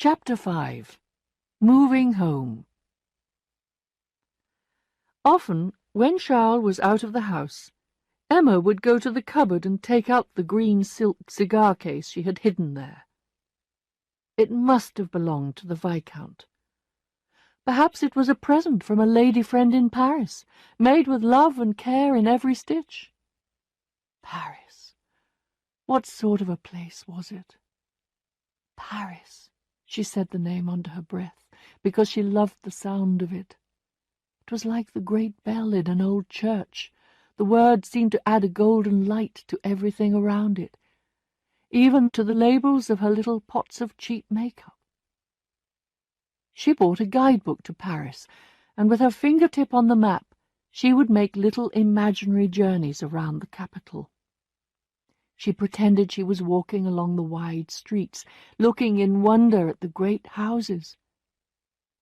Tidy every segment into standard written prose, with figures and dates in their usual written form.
Chapter 5. Moving Home. Often, when Charles was out of the house, Emma would go to the cupboard and take out the green silk cigar case she had hidden there. It must have belonged to the Viscount. Perhaps it was a present from a lady friend in Paris, made with love and care in every stitch. Paris. What sort of a place was it? Paris. She said the name under her breath, because she loved the sound of it. It was like the great bell in an old church. The word seemed to add a golden light to everything around it, even to the labels of her little pots of cheap makeup. She bought a guidebook to Paris, and with her fingertip on the map, she would make little imaginary journeys around the capital. She pretended she was walking along the wide streets, looking in wonder at the great houses.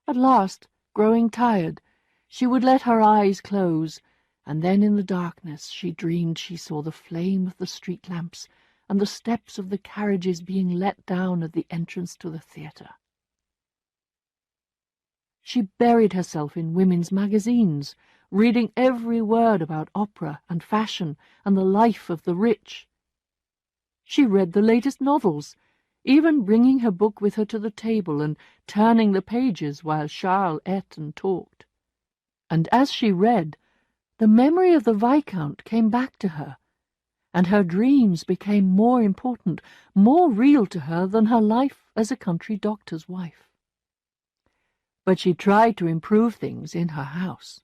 At last, growing tired, she would let her eyes close, and then in the darkness she dreamed she saw the flame of the street lamps and the steps of the carriages being let down at the entrance to the theatre. She buried herself in women's magazines, reading every word about opera and fashion and the life of the rich. She read the latest novels, even bringing her book with her to the table and turning the pages while Charles ate and talked. And as she read, the memory of the Viscount came back to her, and her dreams became more important, more real to her than her life as a country doctor's wife. But she tried to improve things in her house.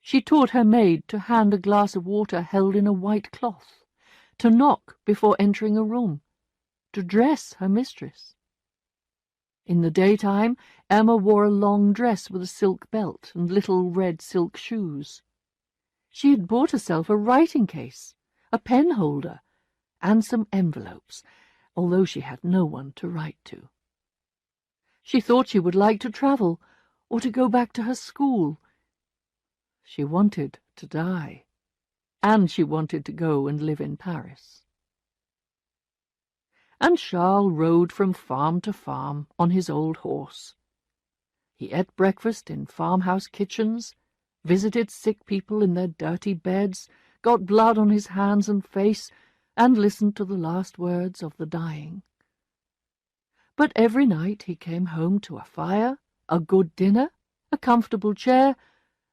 She taught her maid to hand a glass of water held in a white cloth, to knock before entering a room, to dress her mistress. In the daytime, Emma wore a long dress with a silk belt and little red silk shoes. She had bought herself a writing case, a pen holder, and some envelopes, although she had no one to write to. She thought she would like to travel, or to go back to her school. She wanted to die, and she wanted to go and live in Paris. And Charles rode from farm to farm on his old horse. He ate breakfast in farmhouse kitchens, visited sick people in their dirty beds, got blood on his hands and face, and listened to the last words of the dying. But every night he came home to a fire, a good dinner, a comfortable chair,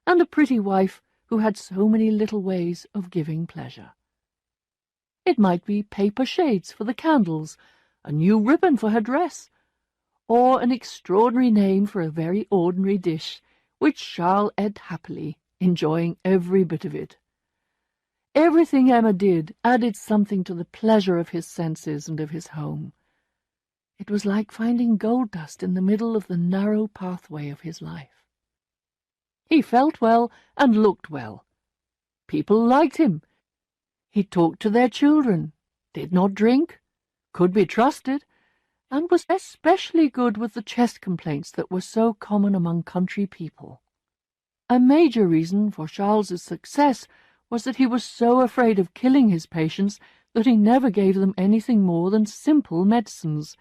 and a pretty wife who had so many little ways of giving pleasure. It might be paper shades for the candles, a new ribbon for her dress, or an extraordinary name for a very ordinary dish, which Charles ate happily, enjoying every bit of it. Everything Emma did added something to the pleasure of his senses and of his home. It was like finding gold dust in the middle of the narrow pathway of his life. He felt well and looked well. People liked him. He talked to their children, did not drink, could be trusted, and was especially good with the chest complaints that were so common among country people. A major reason for Charles's success was that he was so afraid of killing his patients that he never gave them anything more than simple medicines.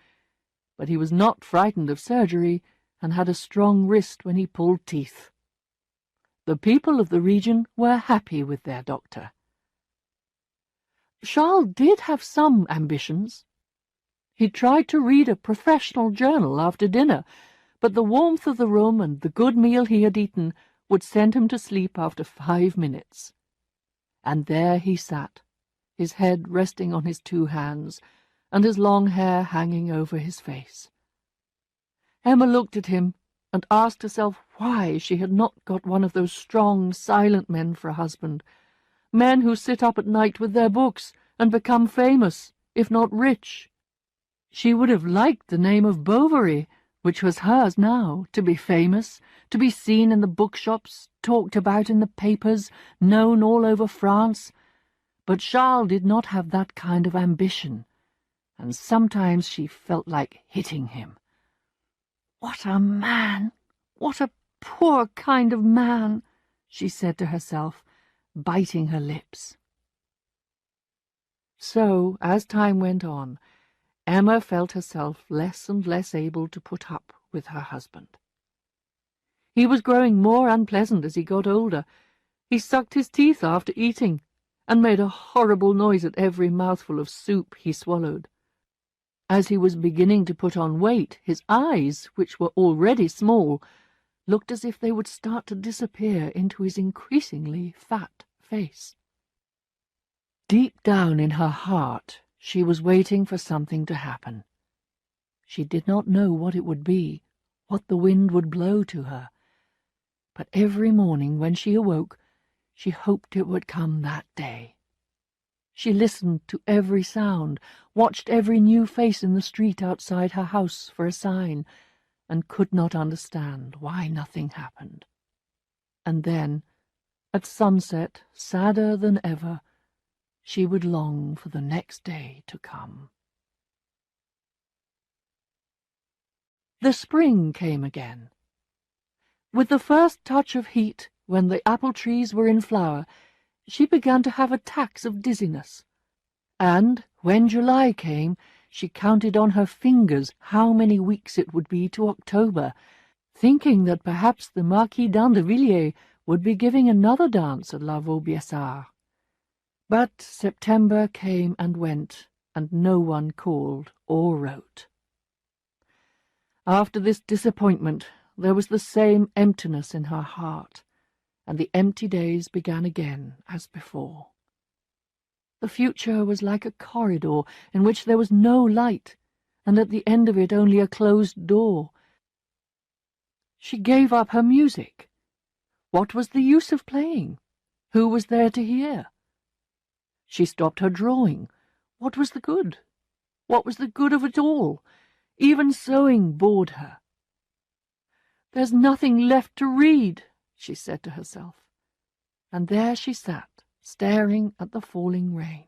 But he was not frightened of surgery, and had a strong wrist when he pulled teeth. The people of the region were happy with their doctor. Charles did have some ambitions. He tried to read a professional journal after dinner, but the warmth of the room and the good meal he had eaten would send him to sleep after 5 minutes. And there he sat, his head resting on his 2 hands, and his long hair hanging over his face. Emma looked at him and asked herself why she had not got one of those strong, silent men for a husband, men who sit up at night with their books and become famous, if not rich. She would have liked the name of Bovary, which was hers now, to be famous, to be seen in the bookshops, talked about in the papers, known all over France. But Charles did not have that kind of ambition, and sometimes she felt like hitting him. "What a man! What a poor kind of man!" she said to herself, biting her lips. So, as time went on, Emma felt herself less and less able to put up with her husband. He was growing more unpleasant as he got older. He sucked his teeth after eating, and made a horrible noise at every mouthful of soup he swallowed. As he was beginning to put on weight, his eyes, which were already small, looked as if they would start to disappear into his increasingly fat face. Deep down in her heart, she was waiting for something to happen. She did not know what it would be, what the wind would blow to her. But every morning when she awoke, she hoped it would come that day. She listened to every sound, watched every new face in the street outside her house for a sign, and could not understand why nothing happened. And then, at sunset, sadder than ever, she would long for the next day to come. The spring came again. With the first touch of heat, when the apple trees were in flower, she began to have attacks of dizziness. And, when July came, she counted on her fingers how many weeks it would be to October, thinking that perhaps the Marquis d'Andevillers would be giving another dance at La Vaubyessard. But September came and went, and no one called or wrote. After this disappointment, there was the same emptiness in her heart, and the empty days began again as before. The future was like a corridor in which there was no light, and at the end of it only a closed door. She gave up her music. What was the use of playing? Who was there to hear? She stopped her drawing. What was the good? What was the good of it all? Even sewing bored her. "There's nothing left to read," she said to herself. And there she sat, staring at the falling rain.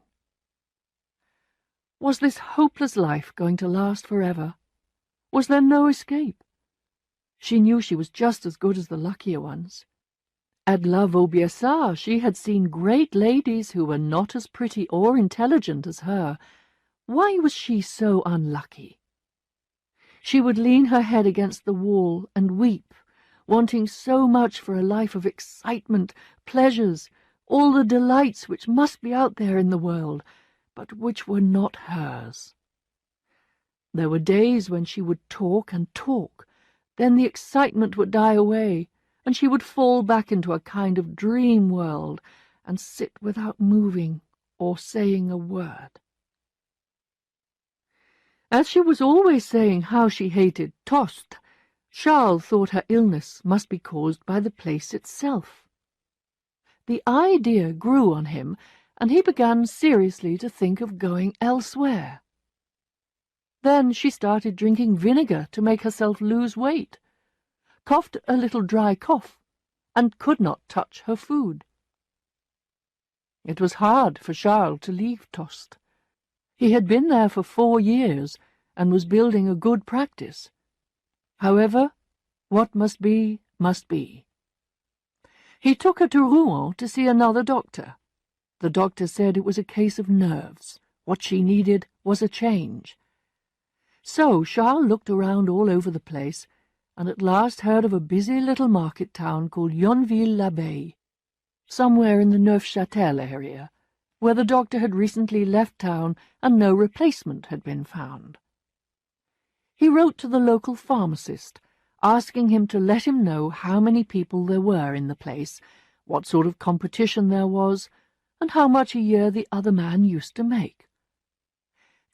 Was this hopeless life going to last forever? Was there no escape? She knew she was just as good as the luckier ones. At La Vaubyessard she had seen great ladies who were not as pretty or intelligent as her. Why was she so unlucky? She would lean her head against the wall and weep, wanting so much for a life of excitement, pleasures, all the delights which must be out there in the world, but which were not hers. There were days when she would talk and talk, then the excitement would die away, and she would fall back into a kind of dream world and sit without moving or saying a word. As she was always saying how she hated Tostes, Charles thought her illness must be caused by the place itself. The idea grew on him, and he began seriously to think of going elsewhere. Then she started drinking vinegar to make herself lose weight, coughed a little dry cough, and could not touch her food. It was hard for Charles to leave Tostes. He had been there for 4 years, and was building a good practice. However, what must be, must be. He took her to Rouen to see another doctor. The doctor said it was a case of nerves. What she needed was a change. So Charles looked around all over the place, and at last heard of a busy little market town called Yonville-l'Abbaye, somewhere in the Neufchâtel area, where the doctor had recently left town and no replacement had been found. He wrote to the local pharmacist, asking him to let him know how many people there were in the place, what sort of competition there was, and how much a year the other man used to make.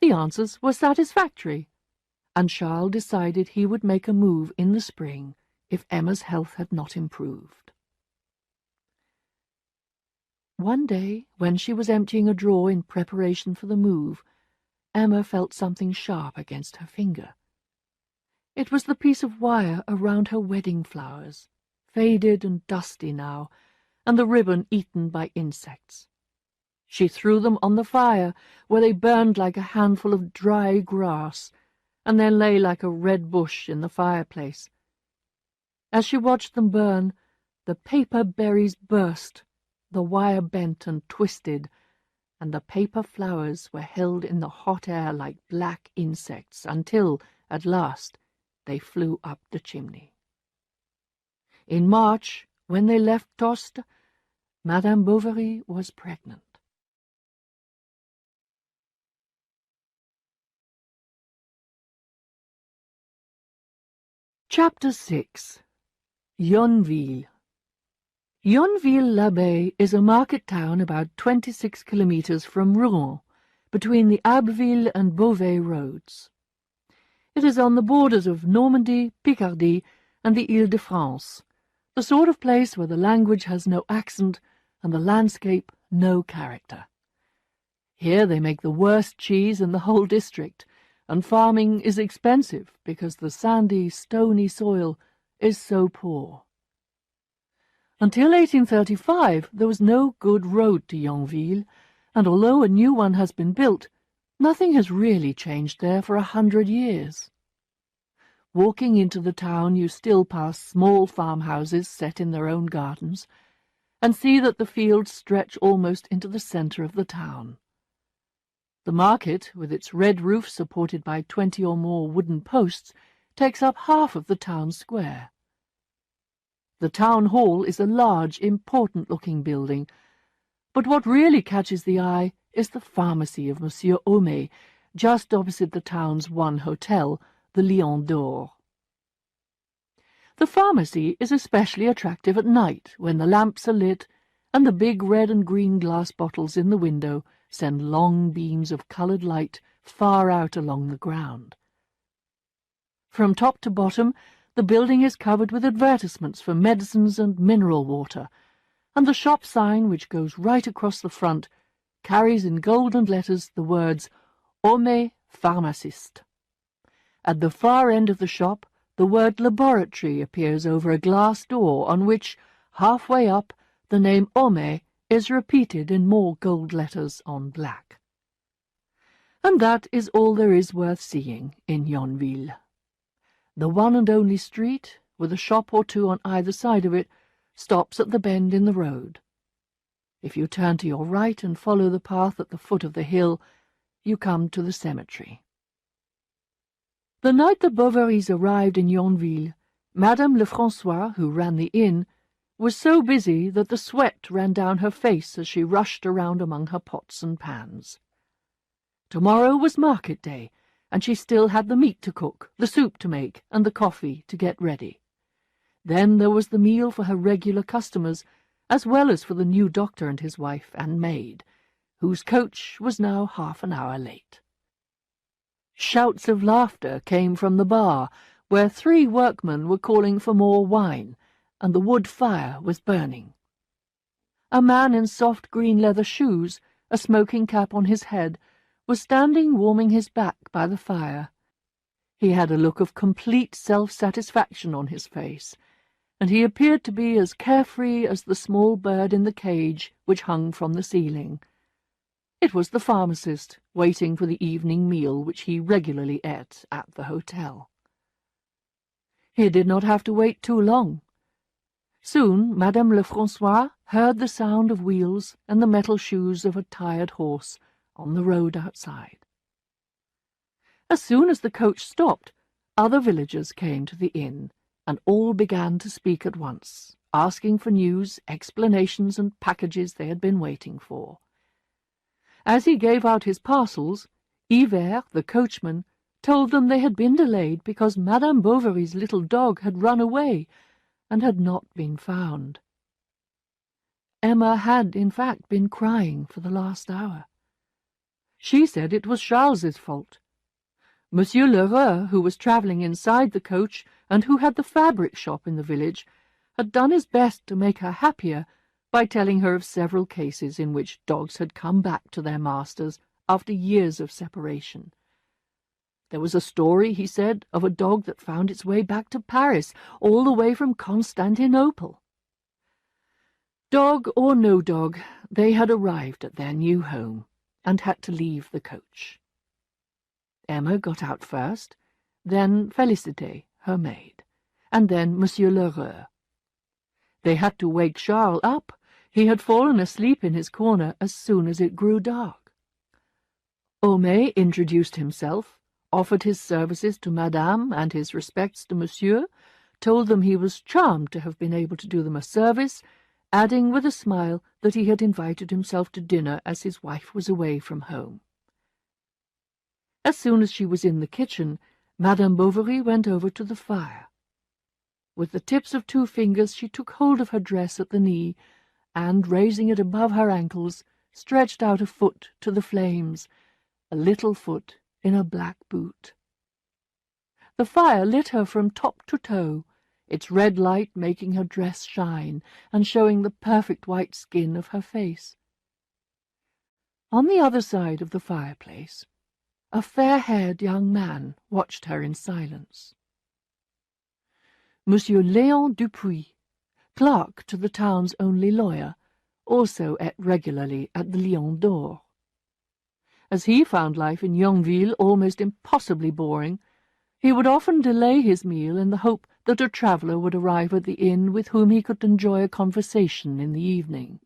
The answers were satisfactory, and Charles decided he would make a move in the spring if Emma's health had not improved. One day, when she was emptying a drawer in preparation for the move, Emma felt something sharp against her finger. It was the piece of wire around her wedding flowers, faded and dusty now, and the ribbon eaten by insects. She threw them on the fire, where they burned like a handful of dry grass, and then lay like a red bush in the fireplace. As she watched them burn, the paper berries burst, the wire bent and twisted, and the paper flowers were held in the hot air like black insects until, at last, they flew up the chimney. In March, when they left Tostes, Madame Bovary was pregnant. Chapter 6. Yonville. Yonville-l'Abbaye is a market town about 26 kilometers from Rouen, between the Abbeville and Beauvais roads. It is on the borders of Normandy, Picardy, and the Ile-de-France, the sort of place where the language has no accent and the landscape no character. Here they make the worst cheese in the whole district, and farming is expensive because the sandy, stony soil is so poor. Until 1835 there was no good road to Yonville, and although a new one has been built, nothing has really changed there for 100 years. Walking into the town, you still pass small farmhouses set in their own gardens, and see that the fields stretch almost into the centre of the town. The market, with its red roof supported by 20 or more wooden posts, takes up half of the town square. The town hall is a large, important-looking building, but what really catches the eye is the pharmacy of Monsieur Homais, just opposite the town's one hotel, the Lion d'Or. The pharmacy is especially attractive at night, when the lamps are lit, and the big red and green glass bottles in the window send long beams of coloured light far out along the ground. From top to bottom, the building is covered with advertisements for medicines and mineral water, and the shop sign, which goes right across the front, carries in golden letters the words Homais Pharmaciste. At the far end of the shop, the word laboratory appears over a glass door on which, halfway up, the name Homais is repeated in more gold letters on black. And that is all there is worth seeing in Yonville. The one and only street, with a shop or two on either side of it, stops at the bend in the road. If you turn to your right and follow the path at the foot of the hill, you come to the cemetery. The night the Bovarys arrived in Yonville, Madame Lefrançois, who ran the inn, was so busy that the sweat ran down her face as she rushed around among her pots and pans. Tomorrow was market day, and she still had the meat to cook, the soup to make, and the coffee to get ready. Then there was the meal for her regular customers, as well as for the new doctor and his wife and maid, whose coach was now half an hour late. Shouts of laughter came from the bar, where 3 workmen were calling for more wine, and the wood fire was burning. A man in soft green leather shoes, a smoking cap on his head, was standing warming his back by the fire. He had a look of complete self-satisfaction on his face, and he appeared to be as carefree as the small bird in the cage which hung from the ceiling. It was the pharmacist, waiting for the evening meal which he regularly ate at the hotel. He did not have to wait too long. Soon Madame Lefrançois heard the sound of wheels and the metal shoes of a tired horse on the road outside. As soon as the coach stopped, other villagers came to the inn, and all began to speak at once, asking for news, explanations, and packages they had been waiting for. As he gave out his parcels, Yver, the coachman, told them they had been delayed because Madame Bovary's little dog had run away and had not been found. Emma had, in fact, been crying for the last hour. She said it was Charles's fault. Monsieur Lheureux, who was travelling inside the coach and who had the fabric shop in the village, had done his best to make her happier by telling her of several cases in which dogs had come back to their masters after years of separation. There was a story, he said, of a dog that found its way back to Paris, all the way from Constantinople. Dog or no dog, they had arrived at their new home and had to leave the coach. Emma got out first, then Félicité, her maid, and then Monsieur Lheureux. They had to wake Charles up. He had fallen asleep in his corner as soon as it grew dark. Homais introduced himself, offered his services to Madame and his respects to Monsieur, told them he was charmed to have been able to do them a service, adding with a smile that he had invited himself to dinner as his wife was away from home. As soon as she was in the kitchen, Madame Bovary went over to the fire. With the tips of 2 fingers she took hold of her dress at the knee, and, raising it above her ankles, stretched out a foot to the flames, a little foot in a black boot. The fire lit her from top to toe, its red light making her dress shine and showing the perfect white skin of her face. On the other side of the fireplace, a fair-haired young man watched her in silence. Monsieur Léon Dupuis, clerk to the town's only lawyer, also ate regularly at the Lion d'Or. As he found life in Yonville almost impossibly boring, he would often delay his meal in the hope that a traveller would arrive at the inn with whom he could enjoy a conversation in the evening.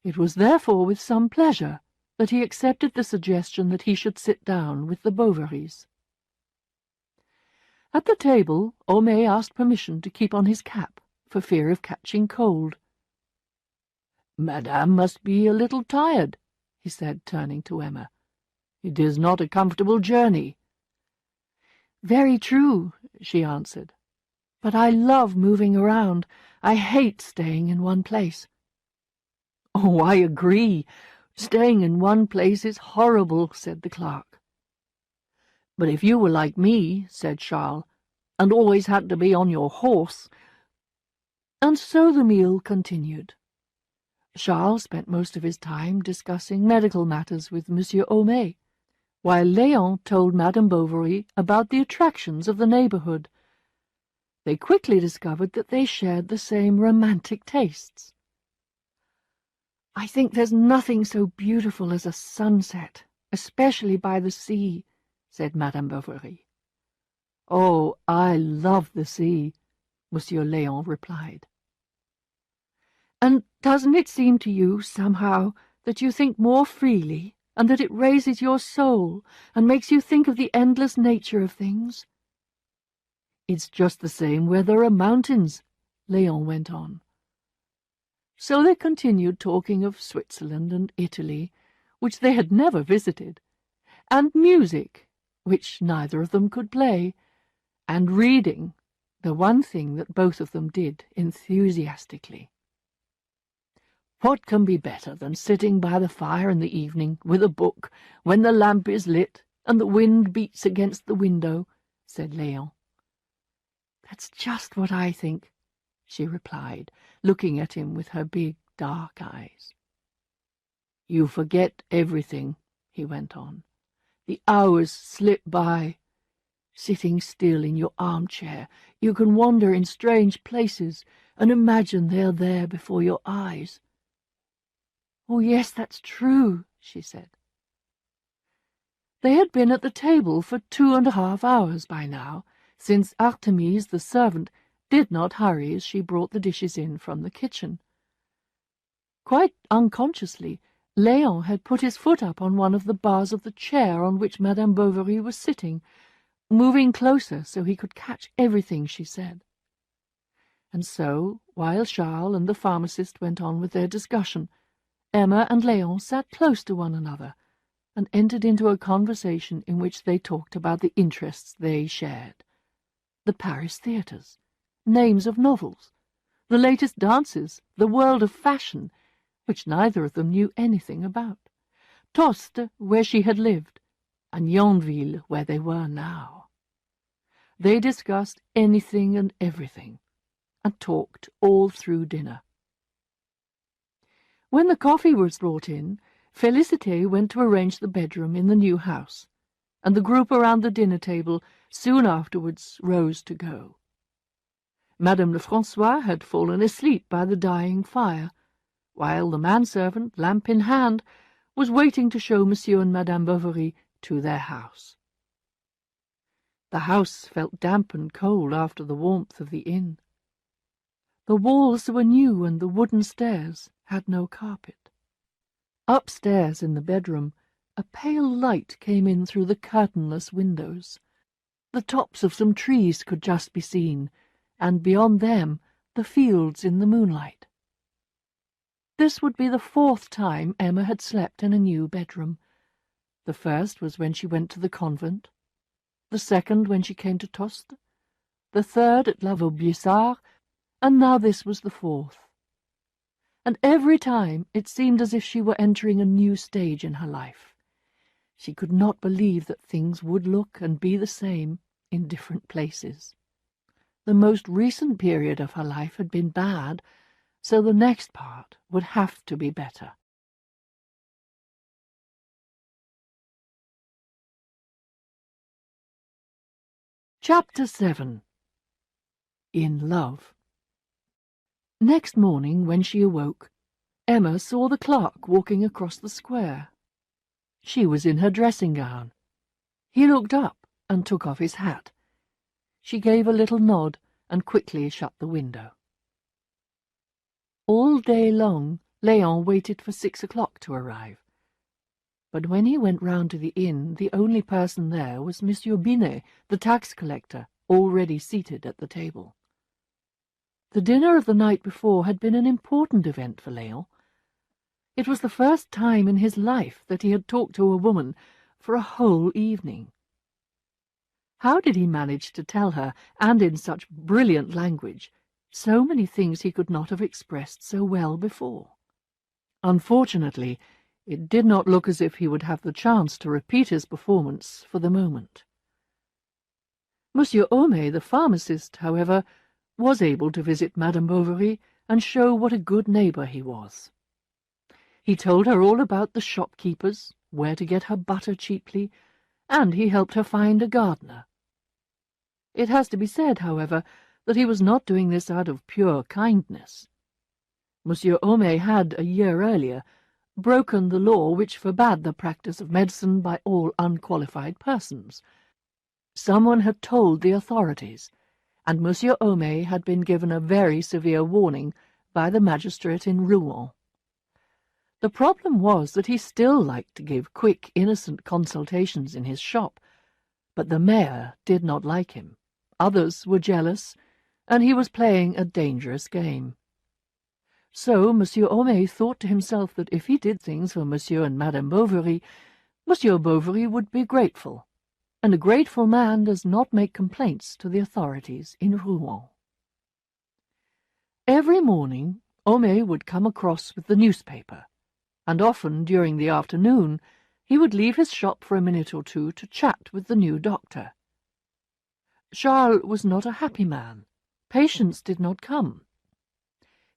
It was therefore with some pleasure that he accepted the suggestion that he should sit down with the Bovarys. At the table, Homais asked permission to keep on his cap, for fear of catching cold. "Madame must be a little tired," he said, turning to Emma. "It is not a comfortable journey." "Very true," she answered. "But I love moving around. I hate staying in one place." "Oh, I agree. Staying in one place is horrible," said the clerk. "But if you were like me," said Charles, "and always had to be on your horse—" And so the meal continued. Charles spent most of his time discussing medical matters with Monsieur Homais, while Léon told Madame Bovary about the attractions of the neighbourhood. They quickly discovered that they shared the same romantic tastes. "I think there's nothing so beautiful as a sunset, especially by the sea," said Madame Bovary. "Oh, I love the sea," Monsieur Léon replied. "And doesn't it seem to you, somehow, that you think more freely, and that it raises your soul, and makes you think of the endless nature of things?" "It's just the same where there are mountains," Léon went on. So they continued talking of Switzerland and Italy, which they had never visited, and music, which neither of them could play, and reading, the one thing that both of them did enthusiastically. "What can be better than sitting by the fire in the evening with a book, when the lamp is lit and the wind beats against the window?" said Léon. "That's just what I think," she replied, looking at him with her big, dark eyes. "You forget everything," he went on. "The hours slip by. Sitting still in your armchair, you can wander in strange places and imagine they're there before your eyes." "Oh, yes, that's true," she said. They had been at the table for 2.5 hours by now, since Artemise, the servant, did not hurry as she brought the dishes in from the kitchen. Quite unconsciously, Léon had put his foot up on one of the bars of the chair on which Madame Bovary was sitting, moving closer so he could catch everything she said. And so, while Charles and the pharmacist went on with their discussion, Emma and Léon sat close to one another and entered into a conversation in which they talked about the interests they shared: the Paris theatres, names of novels, the latest dances, the world of fashion, which neither of them knew anything about, Tostes, where she had lived, and Yonville, where they were now. They discussed anything and everything, and talked all through dinner. When the coffee was brought in, Félicité went to arrange the bedroom in the new house, and the group around the dinner table soon afterwards rose to go. Madame Lefrançois had fallen asleep by the dying fire, while the manservant, lamp in hand, was waiting to show Monsieur and Madame Bovary to their house. The house felt damp and cold after the warmth of the inn. The walls were new and the wooden stairs had no carpet. Upstairs in the bedroom, a pale light came in through the curtainless windows. The tops of some trees could just be seen, and beyond them the fields in the moonlight. This would be the 4th time Emma had slept in a new bedroom. The first was when she went to the convent, the second when she came to Tostes, the third at La Vaubyessard, and now this was the 4th. And every time it seemed as if she were entering a new stage in her life. She could not believe that things would look and be the same in different places. The most recent period of her life had been bad, so the next part would have to be better. Chapter 7. In Love. Next morning, when she awoke, Emma saw the clerk walking across the square. She was in her dressing gown. He looked up and took off his hat. She gave a little nod and quickly shut the window. All day long, Léon waited for 6 o'clock to arrive. But when he went round to the inn, the only person there was Monsieur Binet, the tax-collector, already seated at the table. The dinner of the night before had been an important event for Léon. It was the first time in his life that he had talked to a woman for a whole evening. How did he manage to tell her, and in such brilliant language, so many things he could not have expressed so well before? Unfortunately, it did not look as if he would have the chance to repeat his performance for the moment. Monsieur Homais, the pharmacist, however, was able to visit Madame Bovary and show what a good neighbour he was. He told her all about the shopkeepers, where to get her butter cheaply, and he helped her find a gardener. It has to be said, however, that he was not doing this out of pure kindness. Monsieur Homais had, a year earlier, broken the law which forbade the practice of medicine by all unqualified persons. Someone had told the authorities, and Monsieur Homais had been given a very severe warning by the magistrate in Rouen. The problem was that he still liked to give quick, innocent consultations in his shop, but the mayor did not like him. Others were jealous, and he was playing a dangerous game. So Monsieur Homais thought to himself that if he did things for Monsieur and Madame Bovary, Monsieur Bovary would be grateful, and a grateful man does not make complaints to the authorities in Rouen. Every morning Homais would come across with the newspaper, and often during the afternoon he would leave his shop for a minute or two to chat with the new doctor. Charles was not a happy man. Patients did not come.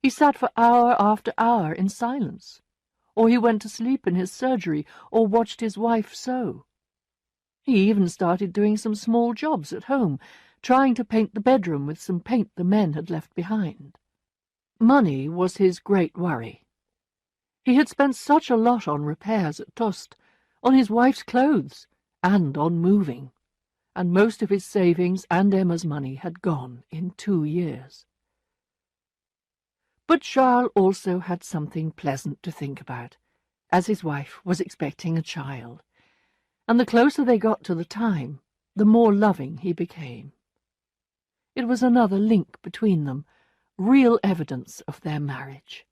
He sat for hour after hour in silence, or he went to sleep in his surgery, or watched his wife sew. He even started doing some small jobs at home, trying to paint the bedroom with some paint the men had left behind. Money was his great worry. He had spent such a lot on repairs at Tostes, on his wife's clothes, and on moving, and most of his savings and Emma's money had gone in 2 years. But Charles also had something pleasant to think about, as his wife was expecting a child, and the closer they got to the time, the more loving he became. It was another link between them, real evidence of their marriage.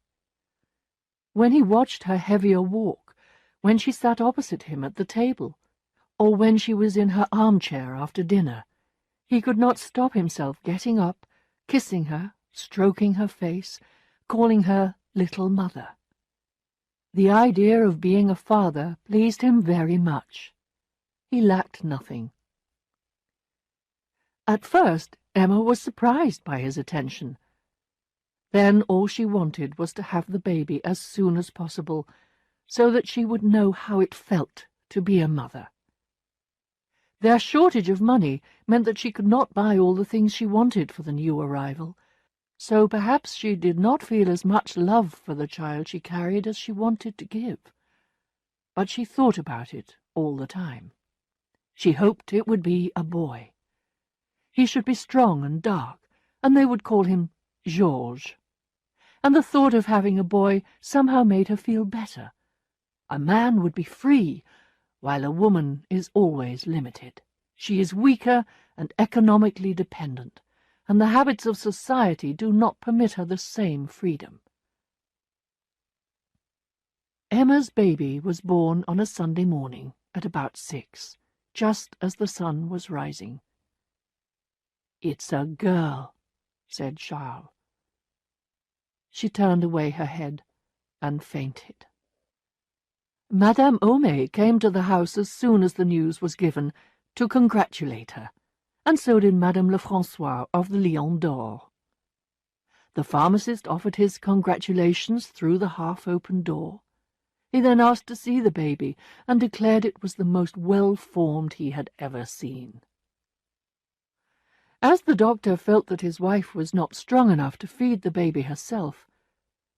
When he watched her heavier walk, when she sat opposite him at the table, or when she was in her armchair after dinner, he could not stop himself getting up, kissing her, stroking her face, calling her little mother. The idea of being a father pleased him very much. He lacked nothing. At first, Emma was surprised by his attention. Then all she wanted was to have the baby as soon as possible, so that she would know how it felt to be a mother. Their shortage of money meant that she could not buy all the things she wanted for the new arrival, so perhaps she did not feel as much love for the child she carried as she wanted to give. But she thought about it all the time. She hoped it would be a boy. He should be strong and dark, and they would call him Georges, and the thought of having a boy somehow made her feel better. A man would be free, while a woman is always limited. She is weaker and economically dependent, and the habits of society do not permit her the same freedom. Emma's baby was born on a Sunday morning at about 6, just as the sun was rising. "It's a girl," said Charles. She turned away her head and fainted. Madame Homais came to the house as soon as the news was given to congratulate her, and so did Madame Lefrançois of the Lion d'Or. The pharmacist offered his congratulations through the half-open door. He then asked to see the baby, and declared it was the most well-formed he had ever seen. As the doctor felt that his wife was not strong enough to feed the baby herself,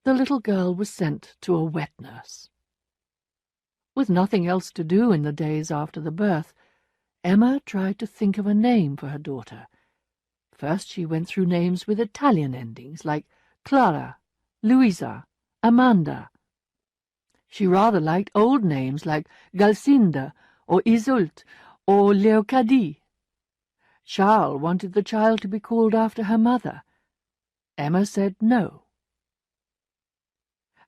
the little girl was sent to a wet nurse. With nothing else to do in the days after the birth, Emma tried to think of a name for her daughter. First she went through names with Italian endings, like Clara, Luisa, Amanda. She rather liked old names like Galcinda or Iseult or Leocadie. Charles wanted the child to be called after her mother. Emma said no.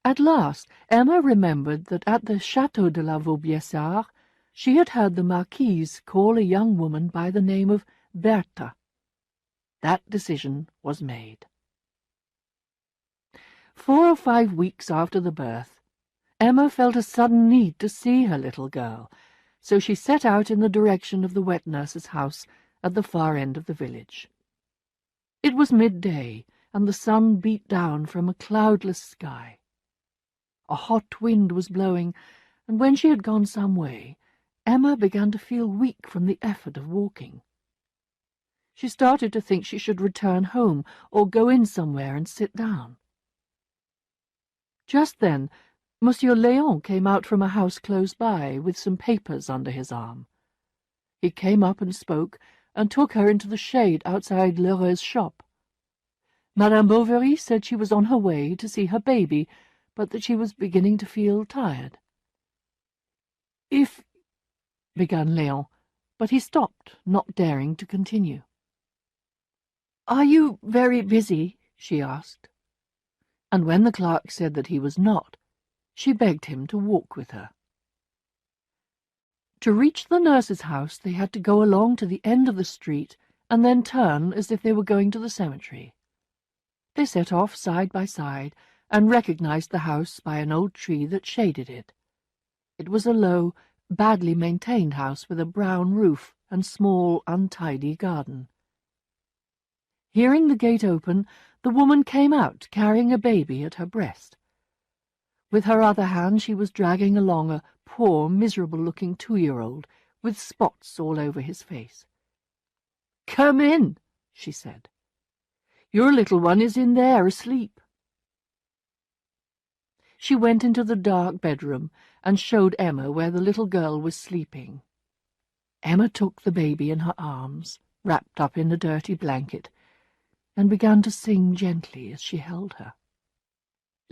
At last Emma remembered that at the Château de la Vaubyessard she had heard the Marquise call a young woman by the name of Bertha. That decision was made. 4 or 5 weeks after the birth, Emma felt a sudden need to see her little girl, so she set out in the direction of the wet nurse's house at the far end of the village. It was midday, and the sun beat down from a cloudless sky. A hot wind was blowing, and when she had gone some way, Emma began to feel weak from the effort of walking. She started to think she should return home or go in somewhere and sit down. Just then, Monsieur Léon came out from a house close by with some papers under his arm. He came up and spoke, and took her into the shade outside Lheureux's shop. Madame Bovary said she was on her way to see her baby, but that she was beginning to feel tired. "If—" began Léon, but he stopped, not daring to continue. "Are you very busy?" she asked. And when the clerk said that he was not, she begged him to walk with her. To reach the nurse's house they had to go along to the end of the street and then turn as if they were going to the cemetery. They set off side by side and recognized the house by an old tree that shaded it. It was a low, badly maintained house with a brown roof and small, untidy garden. Hearing the gate open, the woman came out carrying a baby at her breast. With her other hand she was dragging along a poor, miserable-looking 2-year-old with spots all over his face. "Come in," she said. "Your little one is in there asleep." She went into the dark bedroom and showed Emma where the little girl was sleeping. Emma took the baby in her arms, wrapped up in a dirty blanket, and began to sing gently as she held her.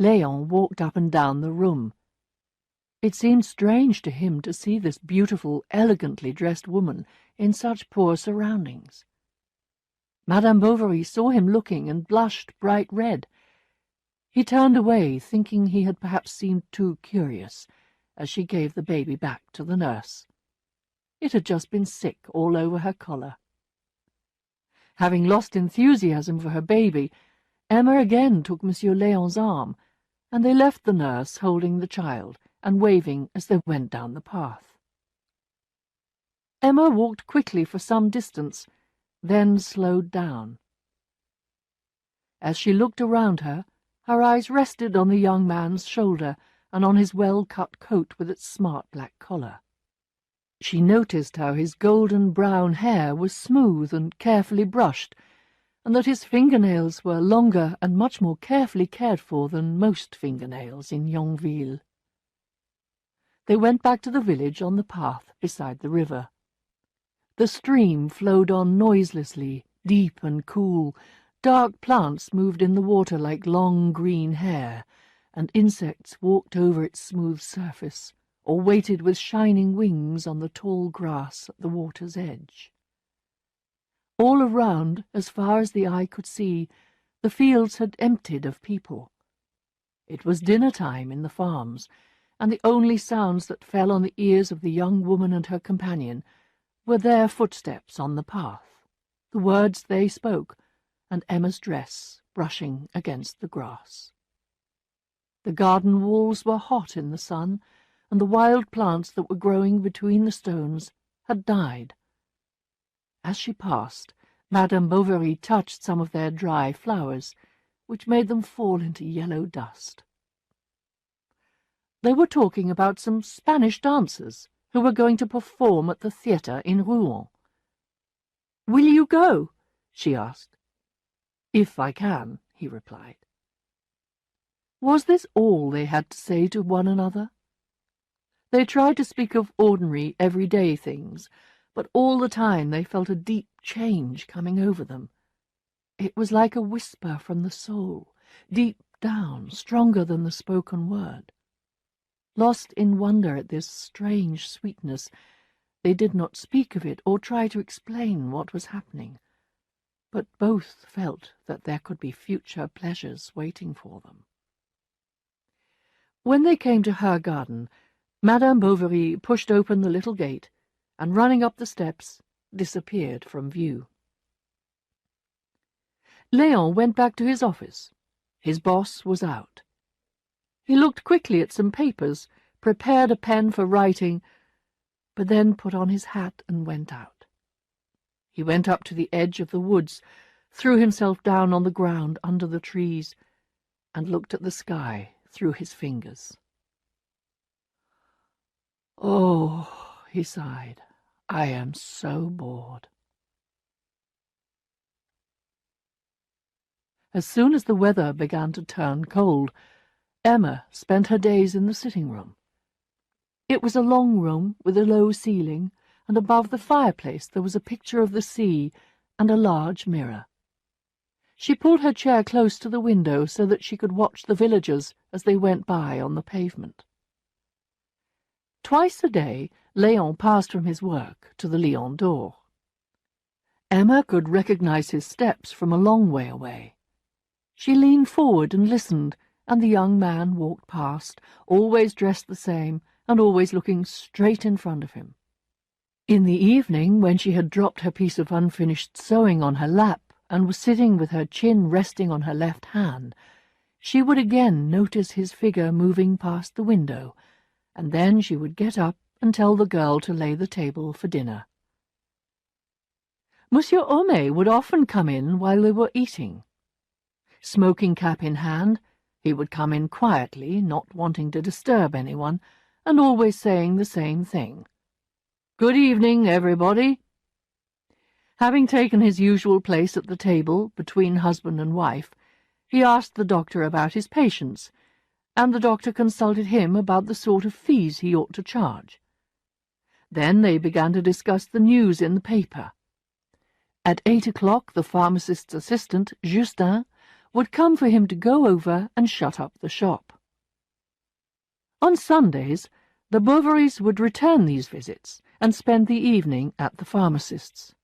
Léon walked up and down the room. It seemed strange to him to see this beautiful, elegantly dressed woman in such poor surroundings. Madame Bovary saw him looking and blushed bright red. He turned away, thinking he had perhaps seemed too curious, as she gave the baby back to the nurse. It had just been sick all over her collar. Having lost enthusiasm for her baby, Emma again took Monsieur Léon's arm, and they left the nurse holding the child and waving as they went down the path. Emma walked quickly for some distance, then slowed down. As she looked around her, her eyes rested on the young man's shoulder and on his well-cut coat with its smart black collar. She noticed how his golden brown hair was smooth and carefully brushed, and that his fingernails were longer and much more carefully cared for than most fingernails in Yonville. They went back to the village on the path beside the river. The stream flowed on noiselessly, deep and cool, Dark plants moved in the water like long green hair, and insects walked over its smooth surface, or waited with shining wings on the tall grass at the water's edge. All around, as far as the eye could see, the fields had emptied of people. It was dinner-time in the farms, and the only sounds that fell on the ears of the young woman and her companion were their footsteps on the path, the words they spoke, and Emma's dress brushing against the grass. The garden walls were hot in the sun, and the wild plants that were growing between the stones had died. As she passed, Madame Bovary touched some of their dry flowers, which made them fall into yellow dust. They were talking about some Spanish dancers who were going to perform at the theatre in Rouen. "Will you go?" she asked. "If I can," he replied. Was this all they had to say to one another? They tried to speak of ordinary, everyday things, but all the time they felt a deep change coming over them. It was like a whisper from the soul, deep down, stronger than the spoken word. Lost in wonder at this strange sweetness, they did not speak of it or try to explain what was happening, but both felt that there could be future pleasures waiting for them. When they came to her garden, Madame Bovary pushed open the little gate, and running up the steps, disappeared from view. Léon went back to his office. His boss was out. He looked quickly at some papers, prepared a pen for writing, but then put on his hat and went out. He went up to the edge of the woods, threw himself down on the ground under the trees, and looked at the sky through his fingers. "Oh," he sighed, "I am so bored." As soon as the weather began to turn cold, Emma spent her days in the sitting-room. It was a long room with a low ceiling, and above the fireplace there was a picture of the sea and a large mirror. She pulled her chair close to the window so that she could watch the villagers as they went by on the pavement. Twice a day, Léon passed from his work to the Lion d'Or. Emma could recognize his steps from a long way away. She leaned forward and listened, and the young man walked past, always dressed the same, and always looking straight in front of him. In the evening, when she had dropped her piece of unfinished sewing on her lap and was sitting with her chin resting on her left hand, she would again notice his figure moving past the window, and then she would get up and tell the girl to lay the table for dinner. Monsieur Homais would often come in while they were eating. Smoking cap in hand, he would come in quietly, not wanting to disturb anyone, and always saying the same thing. "Good evening, everybody." Having taken his usual place at the table between husband and wife, he asked the doctor about his patients, and the doctor consulted him about the sort of fees he ought to charge. Then they began to discuss the news in the paper. At 8 o'clock the pharmacist's assistant, Justin, would come for him to go over and shut up the shop. On Sundays, the Bovarys would return these visits and spend the evening at the pharmacist's.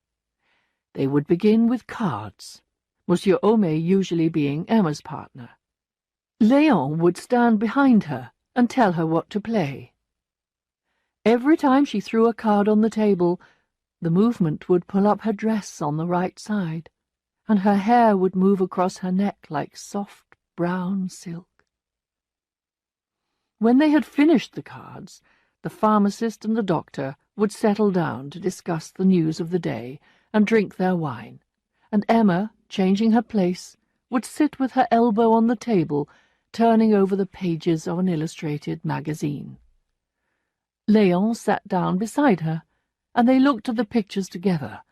They would begin with cards, Monsieur Homais usually being Emma's partner. Léon would stand behind her and tell her what to play. Every time she threw a card on the table, the movement would pull up her dress on the right side, and her hair would move across her neck like soft brown silk. When they had finished the cards, the pharmacist and the doctor would settle down to discuss the news of the day and drink their wine, and Emma, changing her place, would sit with her elbow on the table, turning over the pages of an illustrated magazine. Léon sat down beside her, and they looked at the pictures together,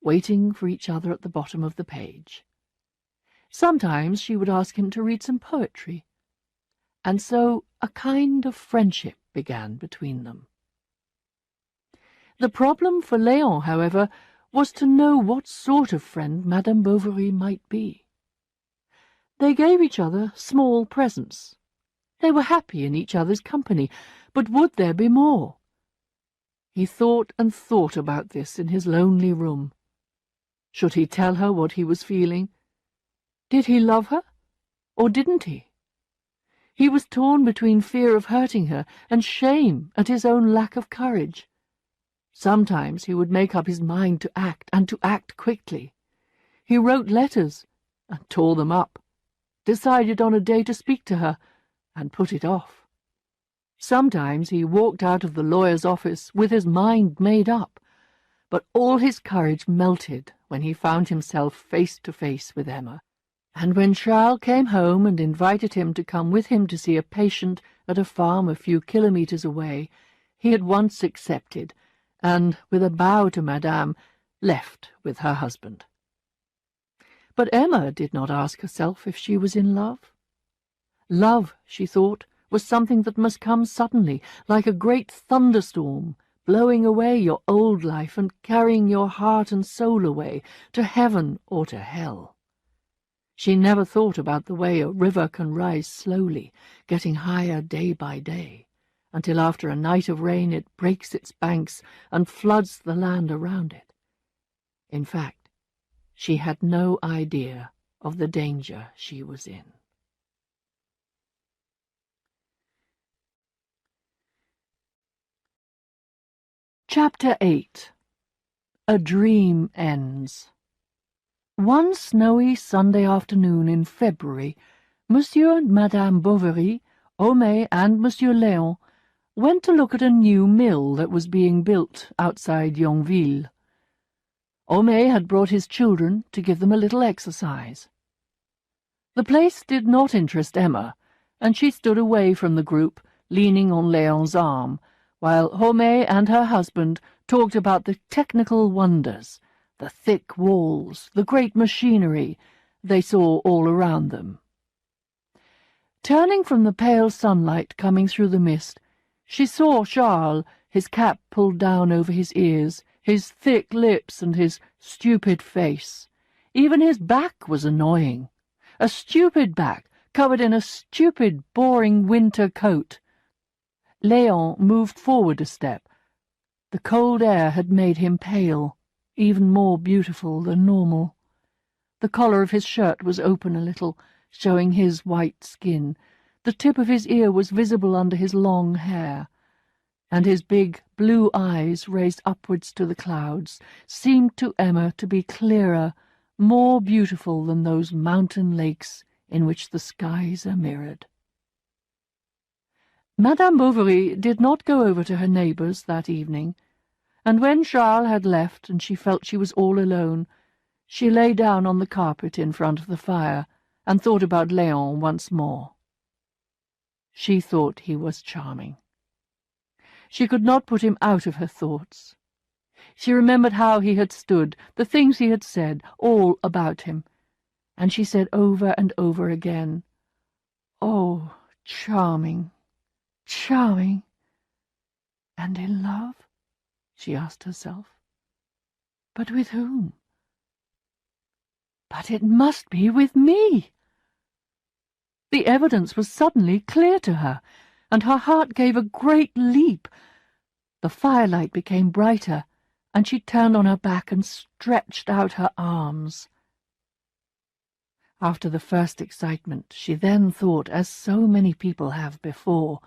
waiting for each other at the bottom of the page. Sometimes she would ask him to read some poetry, and so a kind of friendship began between them. The problem for Léon, however, was to know what sort of friend Madame Bovary might be. They gave each other small presents. They were happy in each other's company, but would there be more? He thought and thought about this in his lonely room. Should he tell her what he was feeling? Did he love her, or didn't he? He was torn between fear of hurting her and shame at his own lack of courage. Sometimes he would make up his mind to act, and to act quickly. He wrote letters and tore them up, decided on a day to speak to her, and put it off. Sometimes he walked out of the lawyer's office with his mind made up, but all his courage melted when he found himself face to face with Emma. And when Charles came home and invited him to come with him to see a patient at a farm a few kilometres away, he at once accepted, and, with a bow to Madame, left with her husband. But Emma did not ask herself if she was in love. Love, she thought, was something that must come suddenly, like a great thunderstorm, blowing away your old life and carrying your heart and soul away, to heaven or to hell. She never thought about the way a river can rise slowly, getting higher day by day, until after a night of rain it breaks its banks and floods the land around it. In fact, she had no idea of the danger she was in. Chapter 8. A Dream Ends. One snowy Sunday afternoon in February, Monsieur and Madame Bovary, Homais and Monsieur Léon went to look at a new mill that was being built outside Yonville. Homais had brought his children to give them a little exercise. The place did not interest Emma, and she stood away from the group, leaning on Léon's arm, while Homais and her husband talked about the technical wonders, the thick walls, the great machinery they saw all around them. Turning from the pale sunlight coming through the mist, she saw Charles, his cap pulled down over his ears, his thick lips and his stupid face. Even his back was annoying. A stupid back, covered in a stupid, boring winter coat. Léon moved forward a step. The cold air had made him pale, even more beautiful than normal. The collar of his shirt was open a little, showing his white skin. The tip of his ear was visible under his long hair, and his big blue eyes, raised upwards to the clouds, seemed to Emma to be clearer, more beautiful than those mountain lakes in which the skies are mirrored. Madame Bovary did not go over to her neighbours that evening, and when Charles had left and she felt she was all alone, she lay down on the carpet in front of the fire and thought about Léon once more. She thought he was charming. She could not put him out of her thoughts. She remembered how he had stood, the things he had said, all about him, and she said over and over again, "Oh, charming, charming." And in love? She asked herself. But with whom? But it must be with me. The evidence was suddenly clear to her, and her heart gave a great leap. The firelight became brighter, and she turned on her back and stretched out her arms. After the first excitement, she then thought, as so many people have before,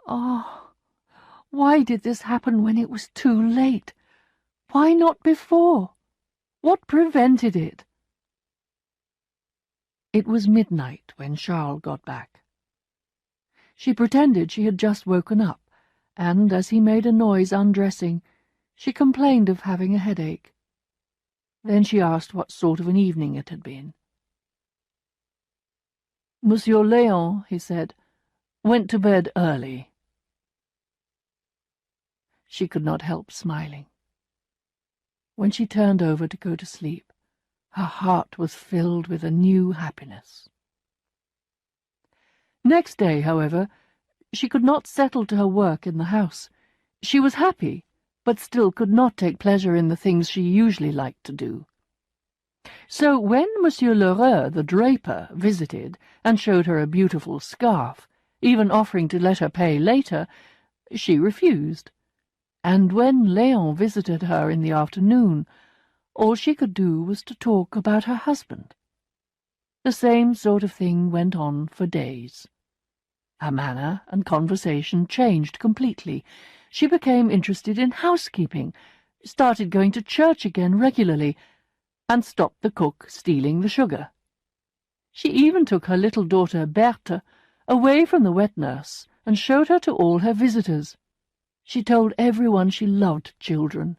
"Oh, why did this happen when it was too late? Why not before? What prevented it?" It was midnight when Charles got back. She pretended she had just woken up, and, as he made a noise undressing, she complained of having a headache. Then she asked what sort of an evening it had been. "Monsieur Léon," he said, "went to bed early." She could not help smiling. When she turned over to go to sleep, her heart was filled with a new happiness. Next day, however, she could not settle to her work in the house. She was happy, but still could not take pleasure in the things she usually liked to do. So when Monsieur Lheureux, the draper, visited and showed her a beautiful scarf, even offering to let her pay later, she refused. And when Léon visited her in the afternoon, all she could do was to talk about her husband. The same sort of thing went on for days. Her manner and conversation changed completely. She became interested in housekeeping, started going to church again regularly, and stopped the cook stealing the sugar. She even took her little daughter Berthe away from the wet nurse and showed her to all her visitors. She told everyone she loved children.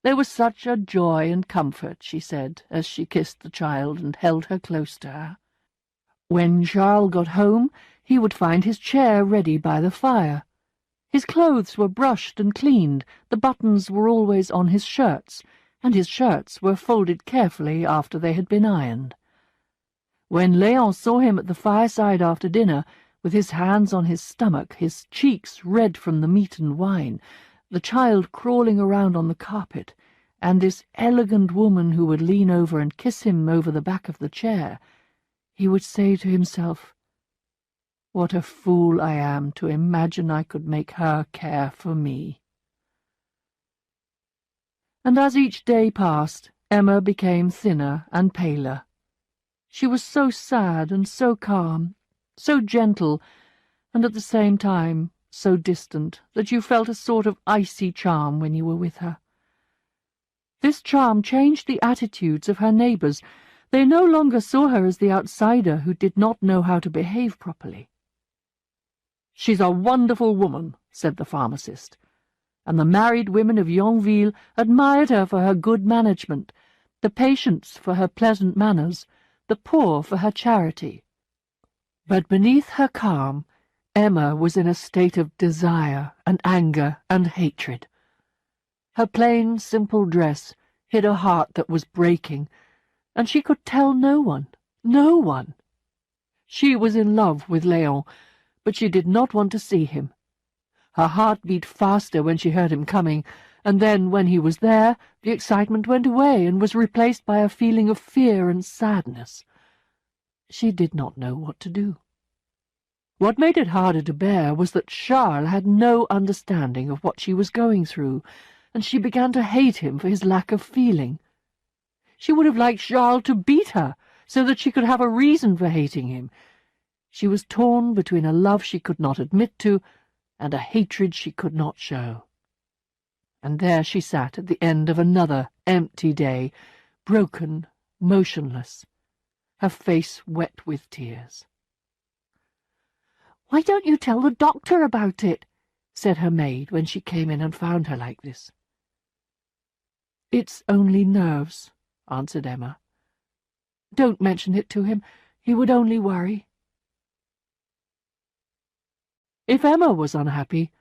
They were such a joy and comfort, she said, as she kissed the child and held her close to her. When Charles got home, he would find his chair ready by the fire. His clothes were brushed and cleaned, the buttons were always on his shirts, and his shirts were folded carefully after they had been ironed. When Léon saw him at the fireside after dinner, with his hands on his stomach, his cheeks red from the meat and wine, the child crawling around on the carpet, and this elegant woman who would lean over and kiss him over the back of the chair, he would say to himself, "What a fool I am to imagine I could make her care for me." And as each day passed, Emma became thinner and paler. She was so sad and so calm, so gentle, and at the same time so distant that you felt a sort of icy charm when you were with her. This charm changed the attitudes of her neighbours. They no longer saw her as the outsider who did not know how to behave properly. "She's a wonderful woman," said the pharmacist, and the married women of Yonville admired her for her good management, the patients for her pleasant manners, the poor for her charity. But beneath her calm, Emma was in a state of desire and anger and hatred. Her plain, simple dress hid a heart that was breaking, and she could tell no one, no one. She was in love with Léon, but she did not want to see him. Her heart beat faster when she heard him coming, and then, when he was there, the excitement went away and was replaced by a feeling of fear and sadness. She did not know what to do. What made it harder to bear was that Charles had no understanding of what she was going through, and she began to hate him for his lack of feeling. She would have liked Charles to beat her, so that she could have a reason for hating him. She was torn between a love she could not admit to and a hatred she could not show. And there she sat at the end of another empty day, broken, motionless, her face wet with tears. "Why don't you tell the doctor about it?" said her maid when she came in and found her like this. "It's only nerves," answered Emma. "Don't mention it to him. He would only worry." If Emma was unhappy,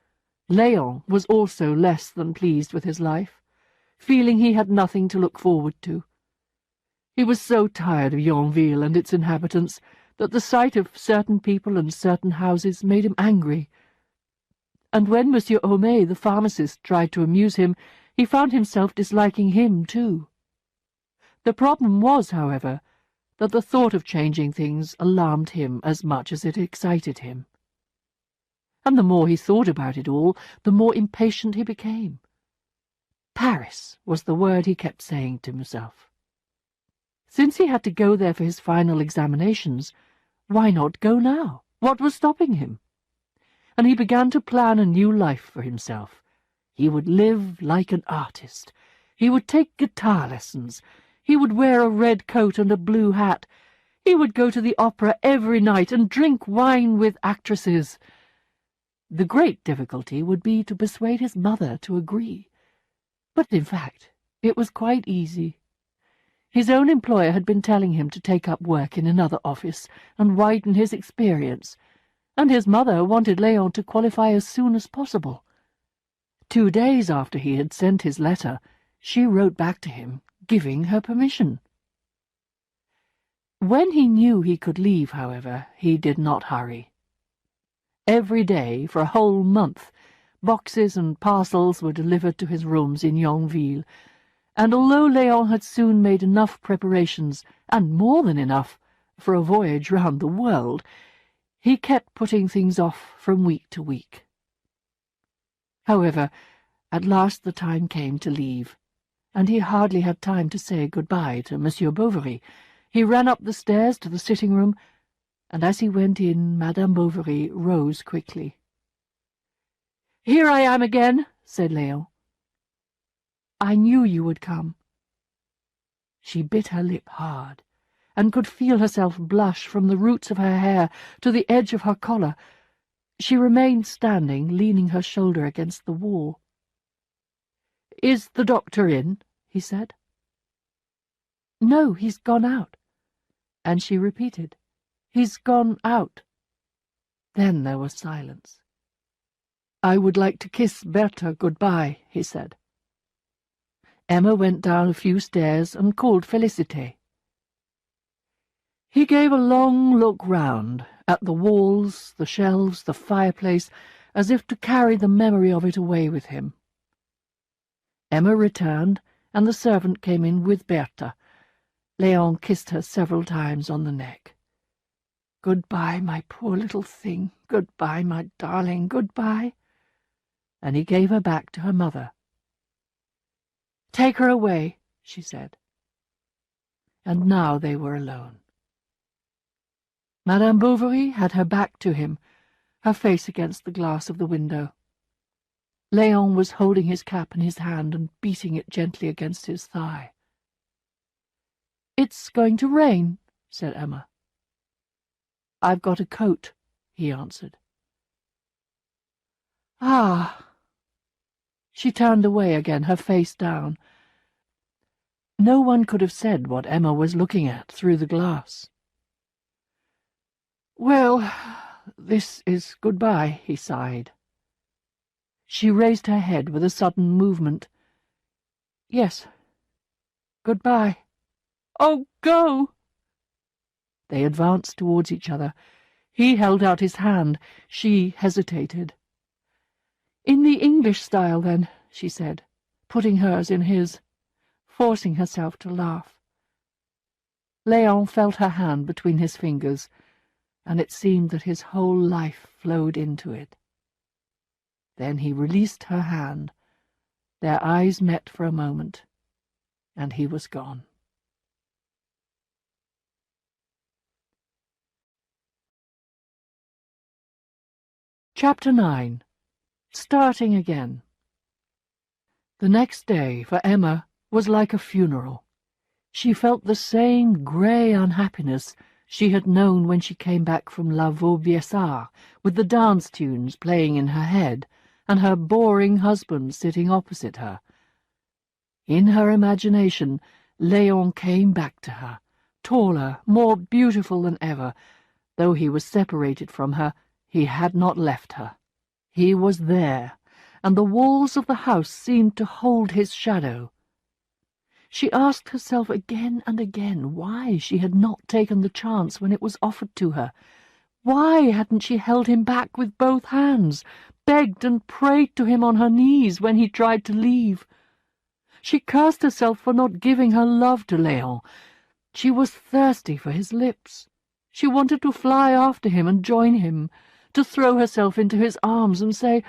Léon was also less than pleased with his life, feeling he had nothing to look forward to. He was so tired of Yonville and its inhabitants that the sight of certain people and certain houses made him angry. And when Monsieur Homais, the pharmacist, tried to amuse him, he found himself disliking him too. The problem was, however, that the thought of changing things alarmed him as much as it excited him. And the more he thought about it all, the more impatient he became. Paris was the word he kept saying to himself. Since he had to go there for his final examinations, why not go now? What was stopping him? And he began to plan a new life for himself. He would live like an artist. He would take guitar lessons. He would wear a red coat and a blue hat. He would go to the opera every night and drink wine with actresses. The great difficulty would be to persuade his mother to agree. But, in fact, it was quite easy. His own employer had been telling him to take up work in another office and widen his experience, and his mother wanted Léon to qualify as soon as possible. 2 days after he had sent his letter, she wrote back to him, giving her permission. When he knew he could leave, however, he did not hurry. Every day, for a whole month, boxes and parcels were delivered to his rooms in Yonville, and although Léon had soon made enough preparations, and more than enough, for a voyage round the world, he kept putting things off from week to week. However, at last the time came to leave, and he hardly had time to say good-bye to Monsieur Bovary. He ran up the stairs to the sitting-room, and as he went in, Madame Bovary rose quickly. "Here I am again," said Léon. "I knew you would come." She bit her lip hard, and could feel herself blush from the roots of her hair to the edge of her collar. She remained standing, leaning her shoulder against the wall. "Is the doctor in?" he said. "No, he's gone out." And she repeated, "He's gone out." Then there was silence. "I would like to kiss Bertha good-bye," he said. Emma went down a few stairs and called Félicité. He gave a long look round, at the walls, the shelves, the fireplace, as if to carry the memory of it away with him. Emma returned, and the servant came in with Bertha. Léon kissed her several times on the neck. "Good-bye, my poor little thing. Good-bye, my darling. Good-bye." And he gave her back to her mother. "Take her away," she said. And now they were alone. Madame Bovary had her back to him, her face against the glass of the window. Léon was holding his cap in his hand and beating it gently against his thigh. "It's going to rain," said Emma. "I've got a coat," he answered. "Ah!" She turned away again, her face down. No one could have said what Emma was looking at through the glass. "Well, this is good-bye," he sighed. She raised her head with a sudden movement. "Yes, good-bye." "Oh, go!" They advanced towards each other. He held out his hand. She hesitated. "In the English style, then," she said, putting hers in his, forcing herself to laugh. Léon felt her hand between his fingers, and it seemed that his whole life flowed into it. Then he released her hand. Their eyes met for a moment, and he was gone. Chapter 9. Starting Again. The next day, for Emma, was like a funeral. She felt the same grey unhappiness she had known when she came back from La Vaubyessard, with the dance tunes playing in her head, and her boring husband sitting opposite her. In her imagination, Léon came back to her, taller, more beautiful than ever. Though he was separated from her, he had not left her. He was there, and the walls of the house seemed to hold his shadow. She asked herself again and again why she had not taken the chance when it was offered to her. Why hadn't she held him back with both hands, begged and prayed to him on her knees when he tried to leave? She cursed herself for not giving her love to Léon. She was thirsty for his lips. She wanted to fly after him and join him, to throw herself into his arms and say,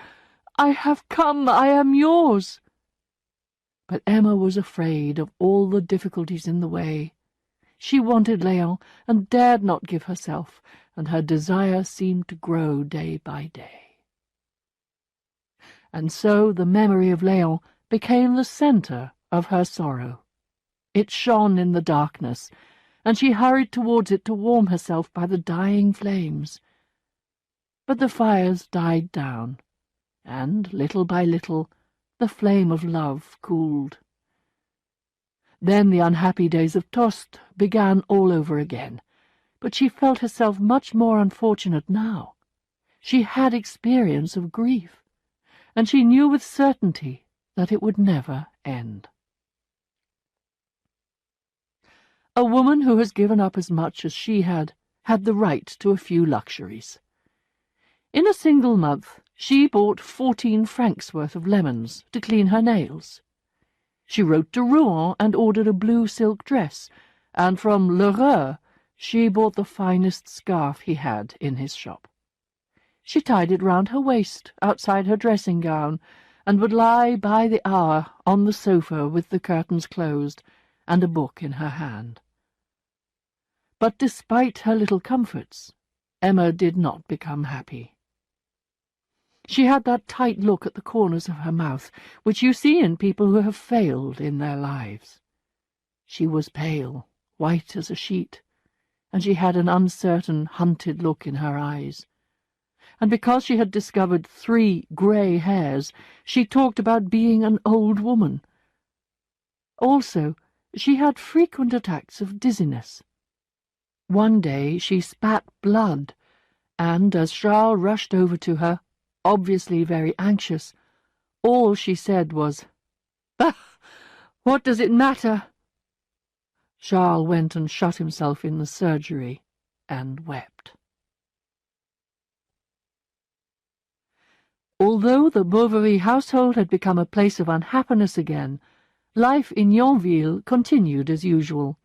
"I have come, I am yours." But Emma was afraid of all the difficulties in the way. She wanted Léon and dared not give herself, and her desire seemed to grow day by day. And so the memory of Léon became the centre of her sorrow. It shone in the darkness, and she hurried towards it to warm herself by the dying flames. But the fires died down, and, little by little, the flame of love cooled. Then the unhappy days of Tostes began all over again, but she felt herself much more unfortunate now. She had experience of grief, and she knew with certainty that it would never end. A woman who has given up as much as she had the right to a few luxuries. In a single month she bought 14 francs worth of lemons to clean her nails. She wrote to Rouen and ordered a blue silk dress, and from Lheureux she bought the finest scarf he had in his shop. She tied it round her waist outside her dressing-gown, and would lie by the hour on the sofa with the curtains closed and a book in her hand. But despite her little comforts, Emma did not become happy. She had that tight look at the corners of her mouth which you see in people who have failed in their lives. She was pale, white as a sheet, and she had an uncertain, hunted look in her eyes. And because she had discovered 3 grey hairs, she talked about being an old woman. Also, she had frequent attacks of dizziness. One day she spat blood, and as Charles rushed over to her, obviously very anxious, all she said was, "Bah! What does it matter?" Charles went and shut himself in the surgery and wept. Although the Bovary household had become a place of unhappiness again, life in Yonville continued as usual.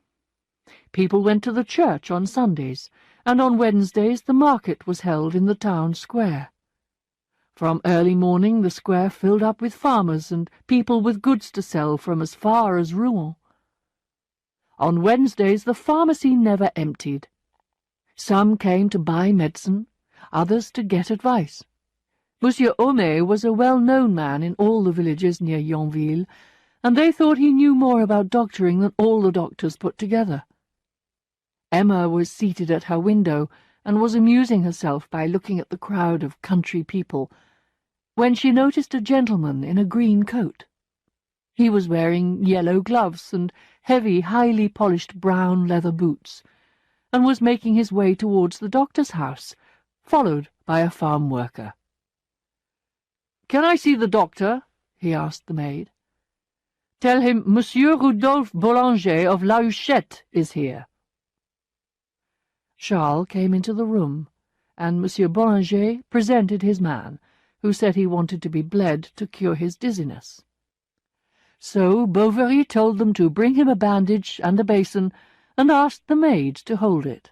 People went to the church on Sundays, and on Wednesdays the market was held in the town square. From early morning the square filled up with farmers and people with goods to sell from as far as Rouen. On Wednesdays the pharmacy never emptied. Some came to buy medicine, others to get advice. Monsieur Homais was a well-known man in all the villages near Yonville, and they thought he knew more about doctoring than all the doctors put together. Emma was seated at her window and was amusing herself by looking at the crowd of country people, when she noticed a gentleman in a green coat. He was wearing yellow gloves and heavy, highly polished brown leather boots, and was making his way towards the doctor's house, followed by a farm worker. "Can I see the doctor?" he asked the maid. "Tell him Monsieur Rodolphe Boulanger of La Huchette is here." Charles came into the room, and Monsieur Boulanger presented his man, who said he wanted to be bled to cure his dizziness. So Bovary told them to bring him a bandage and a basin, and asked the maid to hold it.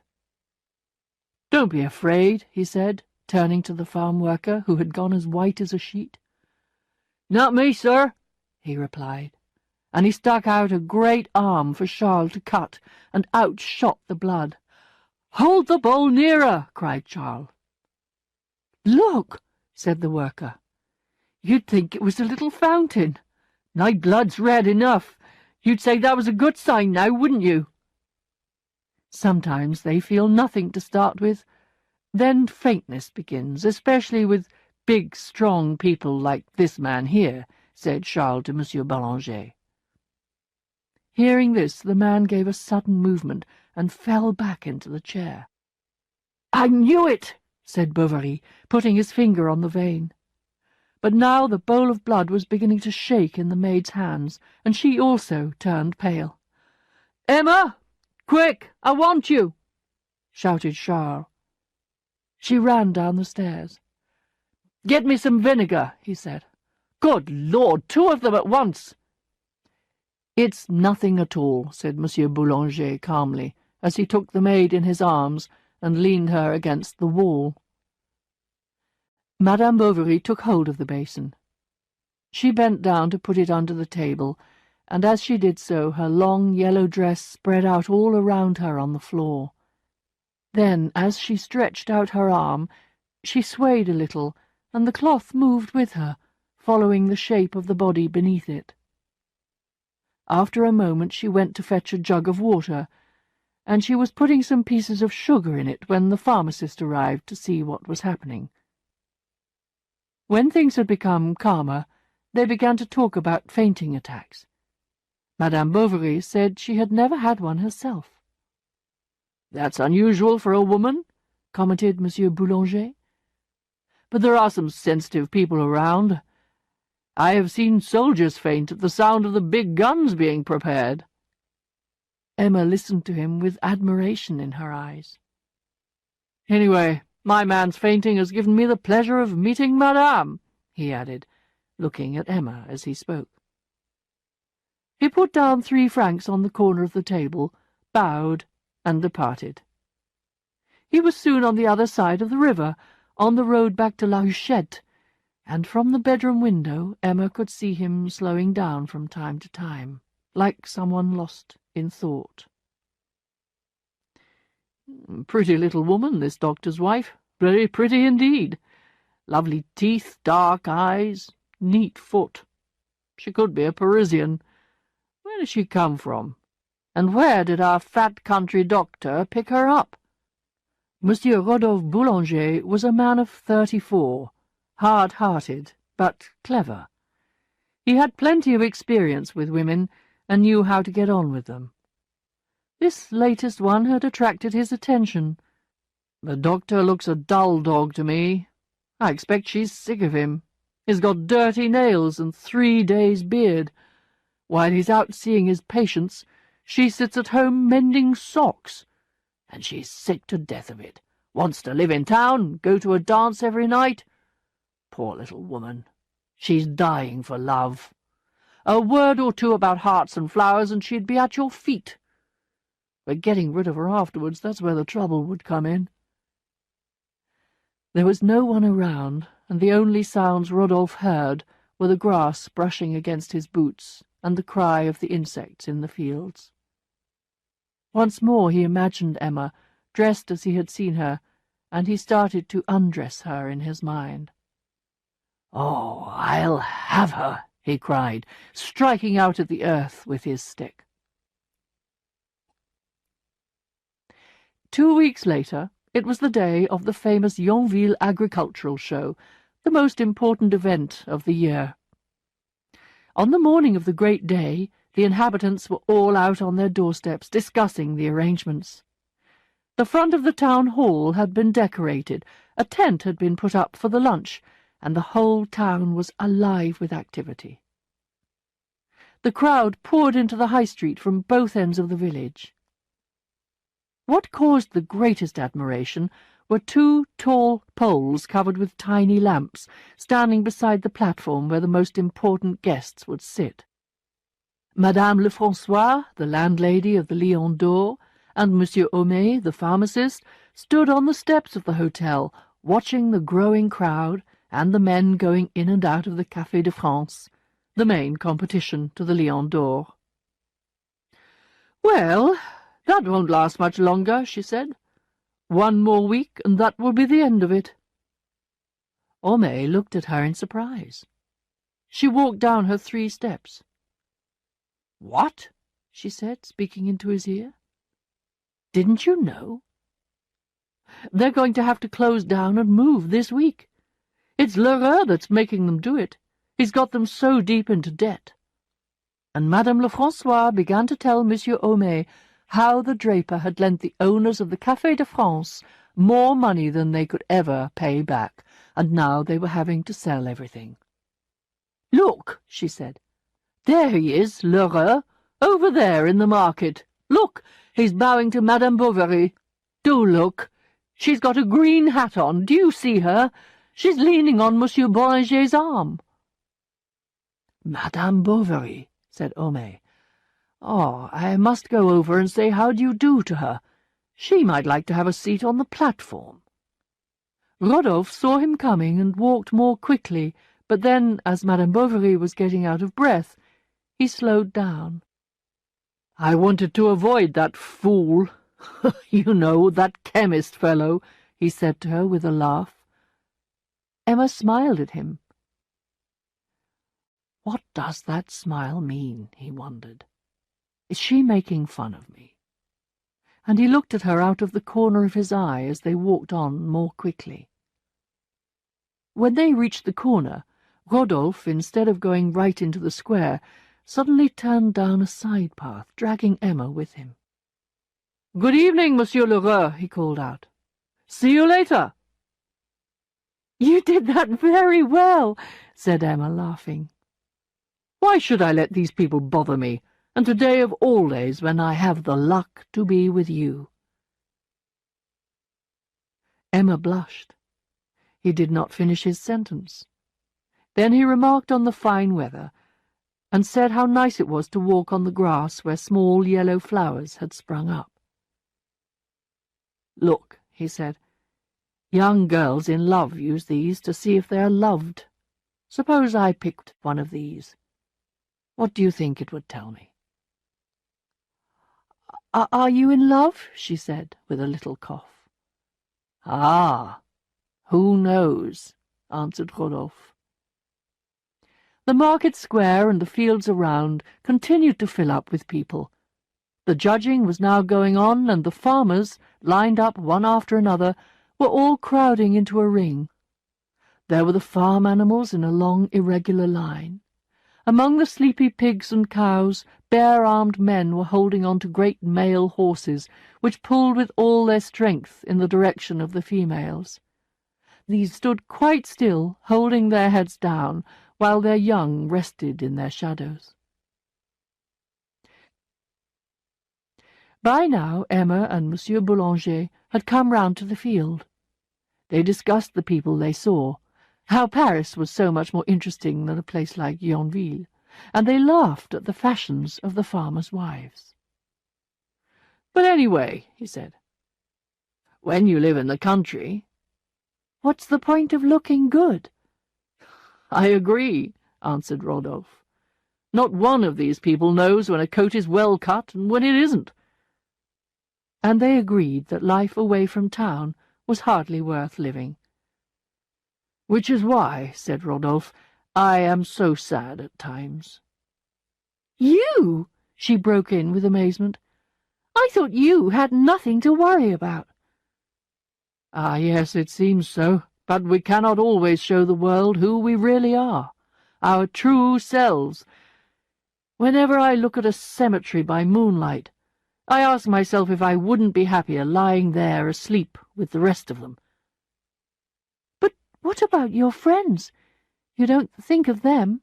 "Don't be afraid," he said, turning to the farm worker, who had gone as white as a sheet. "Not me, sir," he replied, and he stuck out a great arm for Charles to cut, and out shot the blood. "Hold the bowl nearer," cried Charles. "Look," said the worker. "You'd think it was a little fountain. My blood's red enough. You'd say that was a good sign now, wouldn't you?" Sometimes they feel nothing to start with. Then faintness begins, especially with big, strong people like this man here, said Charles to Monsieur Boulanger. Hearing this, the man gave a sudden movement and fell back into the chair. "I knew it," said Bovary, putting his finger on the vein. But now the bowl of blood was beginning to shake in the maid's hands, and she also turned pale. "Emma! Quick! I want you!" shouted Charles. She ran down the stairs. "Get me some vinegar," he said. "Good Lord, 2 of them at once!" "It's nothing at all," said Monsieur Boulanger calmly, as he took the maid in his arms and leaned her against the wall. Madame Bovary took hold of the basin. She bent down to put it under the table, and as she did so her long yellow dress spread out all around her on the floor. Then, as she stretched out her arm, she swayed a little, and the cloth moved with her, following the shape of the body beneath it. After a moment she went to fetch a jug of water, and she was putting some pieces of sugar in it when the pharmacist arrived to see what was happening. When things had become calmer, they began to talk about fainting attacks. Madame Bovary said she had never had one herself. "That's unusual for a woman," commented Monsieur Boulanger. "But there are some sensitive people around. I have seen soldiers faint at the sound of the big guns being prepared." Emma listened to him with admiration in her eyes. "Anyway, my man's fainting has given me the pleasure of meeting Madame," he added, looking at Emma as he spoke. He put down 3 francs on the corner of the table, bowed, and departed. He was soon on the other side of the river, on the road back to La Huchette, and from the bedroom window Emma could see him slowing down from time to time, like someone lost in thought. Pretty little woman, this doctor's wife. Very pretty indeed. Lovely teeth, dark eyes, neat foot. She could be a Parisian. Where did she come from? And where did our fat country doctor pick her up? Monsieur Rodolphe Boulanger was a man of 34, hard-hearted, but clever. He had plenty of experience with women, and knew how to get on with them. This latest one had attracted his attention. The doctor looks a dull dog to me. I expect she's sick of him. He's got dirty nails and 3 days' beard. While he's out seeing his patients, she sits at home mending socks. And she's sick to death of it. Wants to live in town, go to a dance every night. Poor little woman. She's dying for love. A word or two about hearts and flowers, and she'd be at your feet. But getting rid of her afterwards, that's where the trouble would come in. There was no one around, and the only sounds Rodolphe heard were the grass brushing against his boots and the cry of the insects in the fields. Once more he imagined Emma, dressed as he had seen her, and he started to undress her in his mind. "Oh, I'll have her!" he cried, striking out at the earth with his stick. 2 weeks later, it was the day of the famous Yonville Agricultural Show, the most important event of the year. On the morning of the great day, the inhabitants were all out on their doorsteps discussing the arrangements. The front of the town hall had been decorated, a tent had been put up for the lunch, and the whole town was alive with activity. The crowd poured into the high street from both ends of the village. What caused the greatest admiration were 2 tall poles covered with tiny lamps, standing beside the platform where the most important guests would sit. Madame Lefrançois, the landlady of the Lion d'Or, and Monsieur Homais, the pharmacist, stood on the steps of the hotel, watching the growing crowd and the men going in and out of the Café de France, the main competition to the Lion d'Or. "Well, that won't last much longer," she said. "1 more week, and that will be the end of it." Homais looked at her in surprise. She walked down her 3 steps. "What?" she said, speaking into his ear. "Didn't you know? They're going to have to close down and move this week. It's Lheureux that's making them do it. He's got them so deep into debt." And Madame Lefrançois began to tell Monsieur Homais how the draper had lent the owners of the Café de France more money than they could ever pay back, and now they were having to sell everything. "Look," she said. "There he is, Lheureux, over there in the market. Look, he's bowing to Madame Bovary. Do look. She's got a green hat on. Do you see her? She's leaning on Monsieur Bollinger's arm." "Madame Bovary," said Homais. "Oh, I must go over and say how do you do to her. She might like to have a seat on the platform." Rodolphe saw him coming and walked more quickly, but then, as Madame Bovary was getting out of breath, he slowed down. "I wanted to avoid that fool. You know, that chemist fellow," he said to her with a laugh. Emma smiled at him. What does that smile mean, he wondered. Is she making fun of me? And he looked at her out of the corner of his eye as they walked on more quickly. When they reached the corner, Rodolphe, instead of going right into the square, suddenly turned down a side path, dragging Emma with him. "Good evening, Monsieur Lheureux," he called out. "See you later." "You did that very well," said Emma, laughing. "Why should I let these people bother me, and today of all days when I have the luck to be with you?" Emma blushed. He did not finish his sentence. Then he remarked on the fine weather, and said how nice it was to walk on the grass where small yellow flowers had sprung up. "Look," he said, "young girls in love use these to see if they are loved. Suppose I picked one of these. What do you think it would tell me?" "Are you in love?" she said, with a little cough. "Ah, who knows?" answered Rodolphe. The market square and the fields around continued to fill up with people. The judging was now going on, and the farmers, lined up one after another, were all crowding into a ring. There were the farm animals in a long, irregular line. Among the sleepy pigs and cows, bare-armed men were holding on to great male horses, which pulled with all their strength in the direction of the females. These stood quite still, holding their heads down, while their young rested in their shadows. By now Emma and Monsieur Boulanger had come round to the field. They discussed the people they saw, how Paris was so much more interesting than a place like Yonville, and they laughed at the fashions of the farmers' wives. "But anyway," he said, "when you live in the country—" "What's the point of looking good?" "I agree," answered Rodolphe. "Not one of these people knows when a coat is well cut and when it isn't." And they agreed that life away from town was hardly worth living. "Which is why," said Rodolphe, "I am so sad at times." "You?" she broke in with amazement. "I thought you had nothing to worry about." "Ah, yes, it seems so, but we cannot always show the world who we really are, our true selves. Whenever I look at a cemetery by moonlight, I ask myself if I wouldn't be happier lying there asleep with the rest of them." "But what about your friends? You don't think of them?"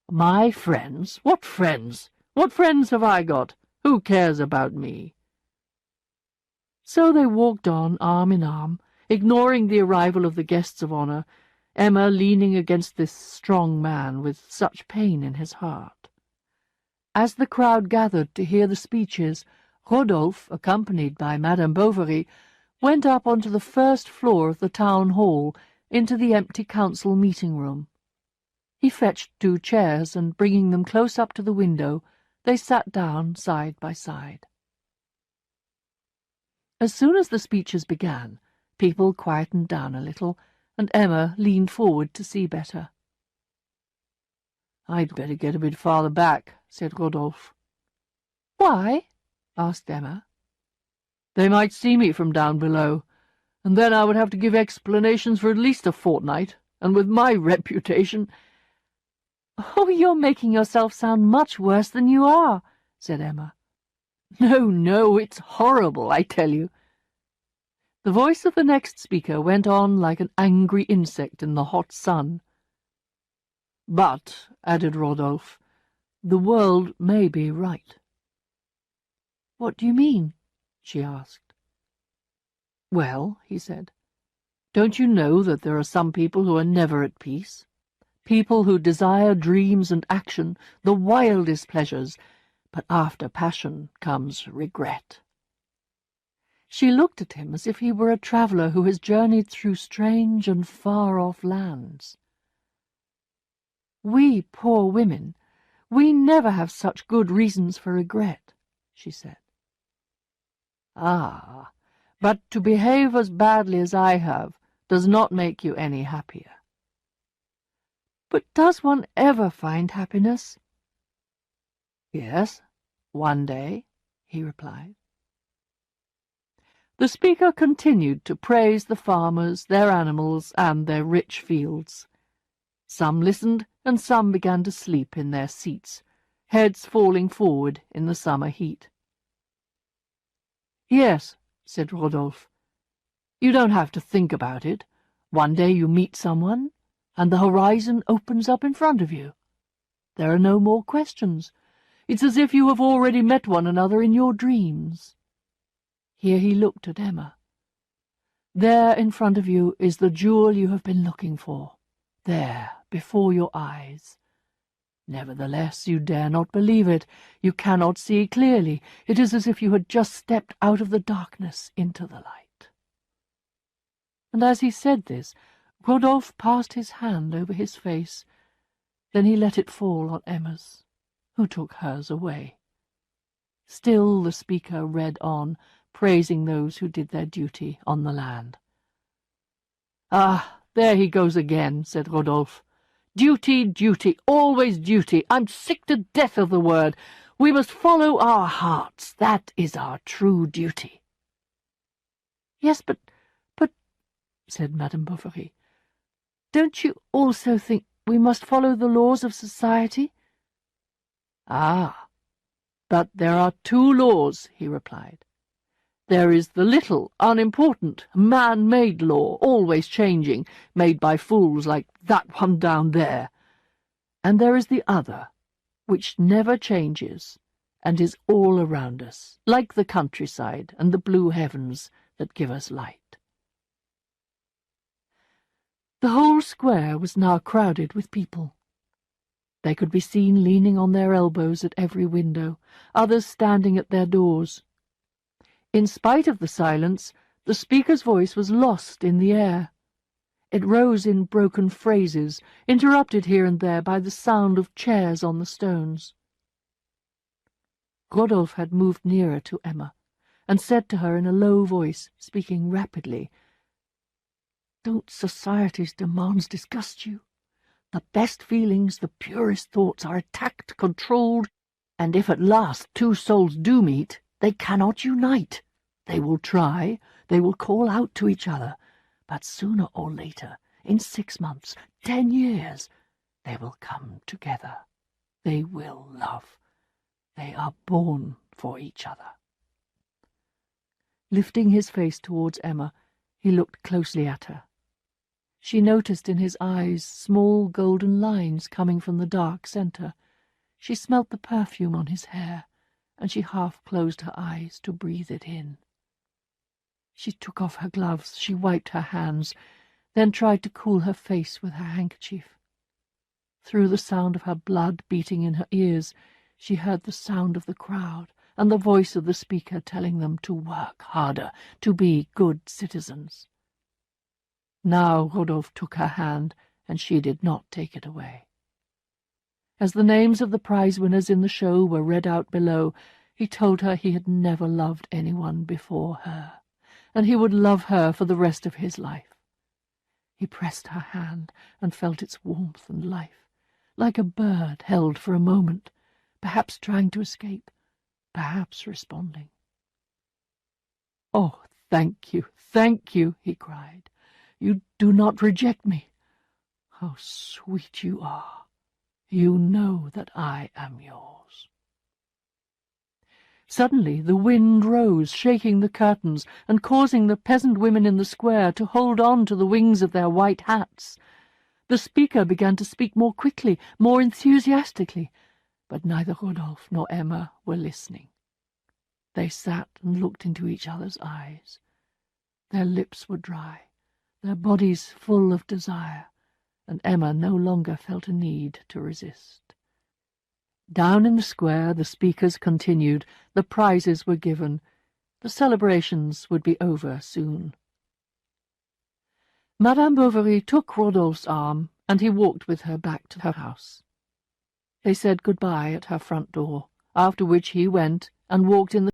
"My friends? What friends? What friends have I got? Who cares about me?" So they walked on arm in arm, ignoring the arrival of the guests of honour, Emma leaning against this strong man with such pain in his heart. As the crowd gathered to hear the speeches, Rodolphe, accompanied by Madame Bovary, went up onto the first floor of the town hall into the empty council meeting-room. He fetched 2 chairs, and bringing them close up to the window, they sat down side by side. As soon as the speeches began, people quietened down a little, and Emma leaned forward to see better. "I'd better get a bit farther back," said Rodolphe. "Why?" asked Emma. "They might see me from down below, and then I would have to give explanations for at least a fortnight, and with my reputation—" "Oh, you're making yourself sound much worse than you are," said Emma. "No, no, it's horrible, I tell you." The voice of the next speaker went on like an angry insect in the hot sun. "But," added Rodolphe, "the world may be right." "What do you mean?" she asked. "Well," he said, "don't you know that there are some people who are never at peace? People who desire dreams and action, the wildest pleasures, but after passion comes regret." She looked at him as if he were a traveller who has journeyed through strange and far-off lands. "We poor women, we never have such good reasons for regret," she said. "Ah, but to behave as badly as I have does not make you any happier." "But does one ever find happiness?" "Yes, one day," he replied. The speaker continued to praise the farmers, their animals, and their rich fields. Some listened, and some began to sleep in their seats, heads falling forward in the summer heat. "Yes," said Rodolphe, "you don't have to think about it. One day you meet someone, and the horizon opens up in front of you. There are no more questions. It's as if you have already met one another in your dreams." Here he looked at Emma. "There in front of you is the jewel you have been looking for. There, before your eyes. Nevertheless, you dare not believe it. You cannot see clearly. It is as if you had just stepped out of the darkness into the light. And as he said this, Rodolphe passed his hand over his face. Then he let it fall on Emma's, who took hers away. Still the speaker read on, praising those who did their duty on the land. "Ah, there he goes again," said Rodolphe. "Duty, duty, always duty. I'm sick to death of the word. We must follow our hearts. That is our true duty." "Yes, but," said Madame Bovary, "don't you also think we must follow the laws of society?" "Ah, but there are two laws," he replied. "There is the little, unimportant, man-made law, always changing, made by fools like that one down there. And there is the other, which never changes, and is all around us, like the countryside and the blue heavens that give us light." The whole square was now crowded with people. They could be seen leaning on their elbows at every window, others standing at their doors. In spite of the silence, the speaker's voice was lost in the air. It rose in broken phrases, interrupted here and there by the sound of chairs on the stones. Rodolphe had moved nearer to Emma, and said to her in a low voice, speaking rapidly, "Don't society's demands disgust you? The best feelings, the purest thoughts are attacked, controlled, and if at last two souls do meet, they cannot unite. They will try, they will call out to each other, but sooner or later, in 6 months, 10 years, they will come together. They will love. They are born for each other." Lifting his face towards Emma, he looked closely at her. She noticed in his eyes small golden lines coming from the dark centre. She smelt the perfume on his hair, and she half closed her eyes to breathe it in. She took off her gloves, she wiped her hands, then tried to cool her face with her handkerchief. Through the sound of her blood beating in her ears, she heard the sound of the crowd and the voice of the speaker telling them to work harder, to be good citizens. Now Rodolphe took her hand, and she did not take it away. As the names of the prize-winners in the show were read out below, he told her he had never loved anyone before her, and he would love her for the rest of his life. He pressed her hand and felt its warmth and life, like a bird held for a moment, perhaps trying to escape, perhaps responding. "Oh, thank you," he cried. "You do not reject me. How sweet you are. You know that I am yours." Suddenly the wind rose, shaking the curtains and causing the peasant women in the square to hold on to the wings of their white hats. The speaker began to speak more quickly, more enthusiastically, but neither Rodolphe nor Emma were listening. They sat and looked into each other's eyes. Their lips were dry, their bodies full of desire, and Emma no longer felt a need to resist. Down in the square the speakers continued, the prizes were given. The celebrations would be over soon. Madame Bovary took Rodolphe's arm, and he walked with her back to her house. They said good-bye at her front door, after which he went and walked in the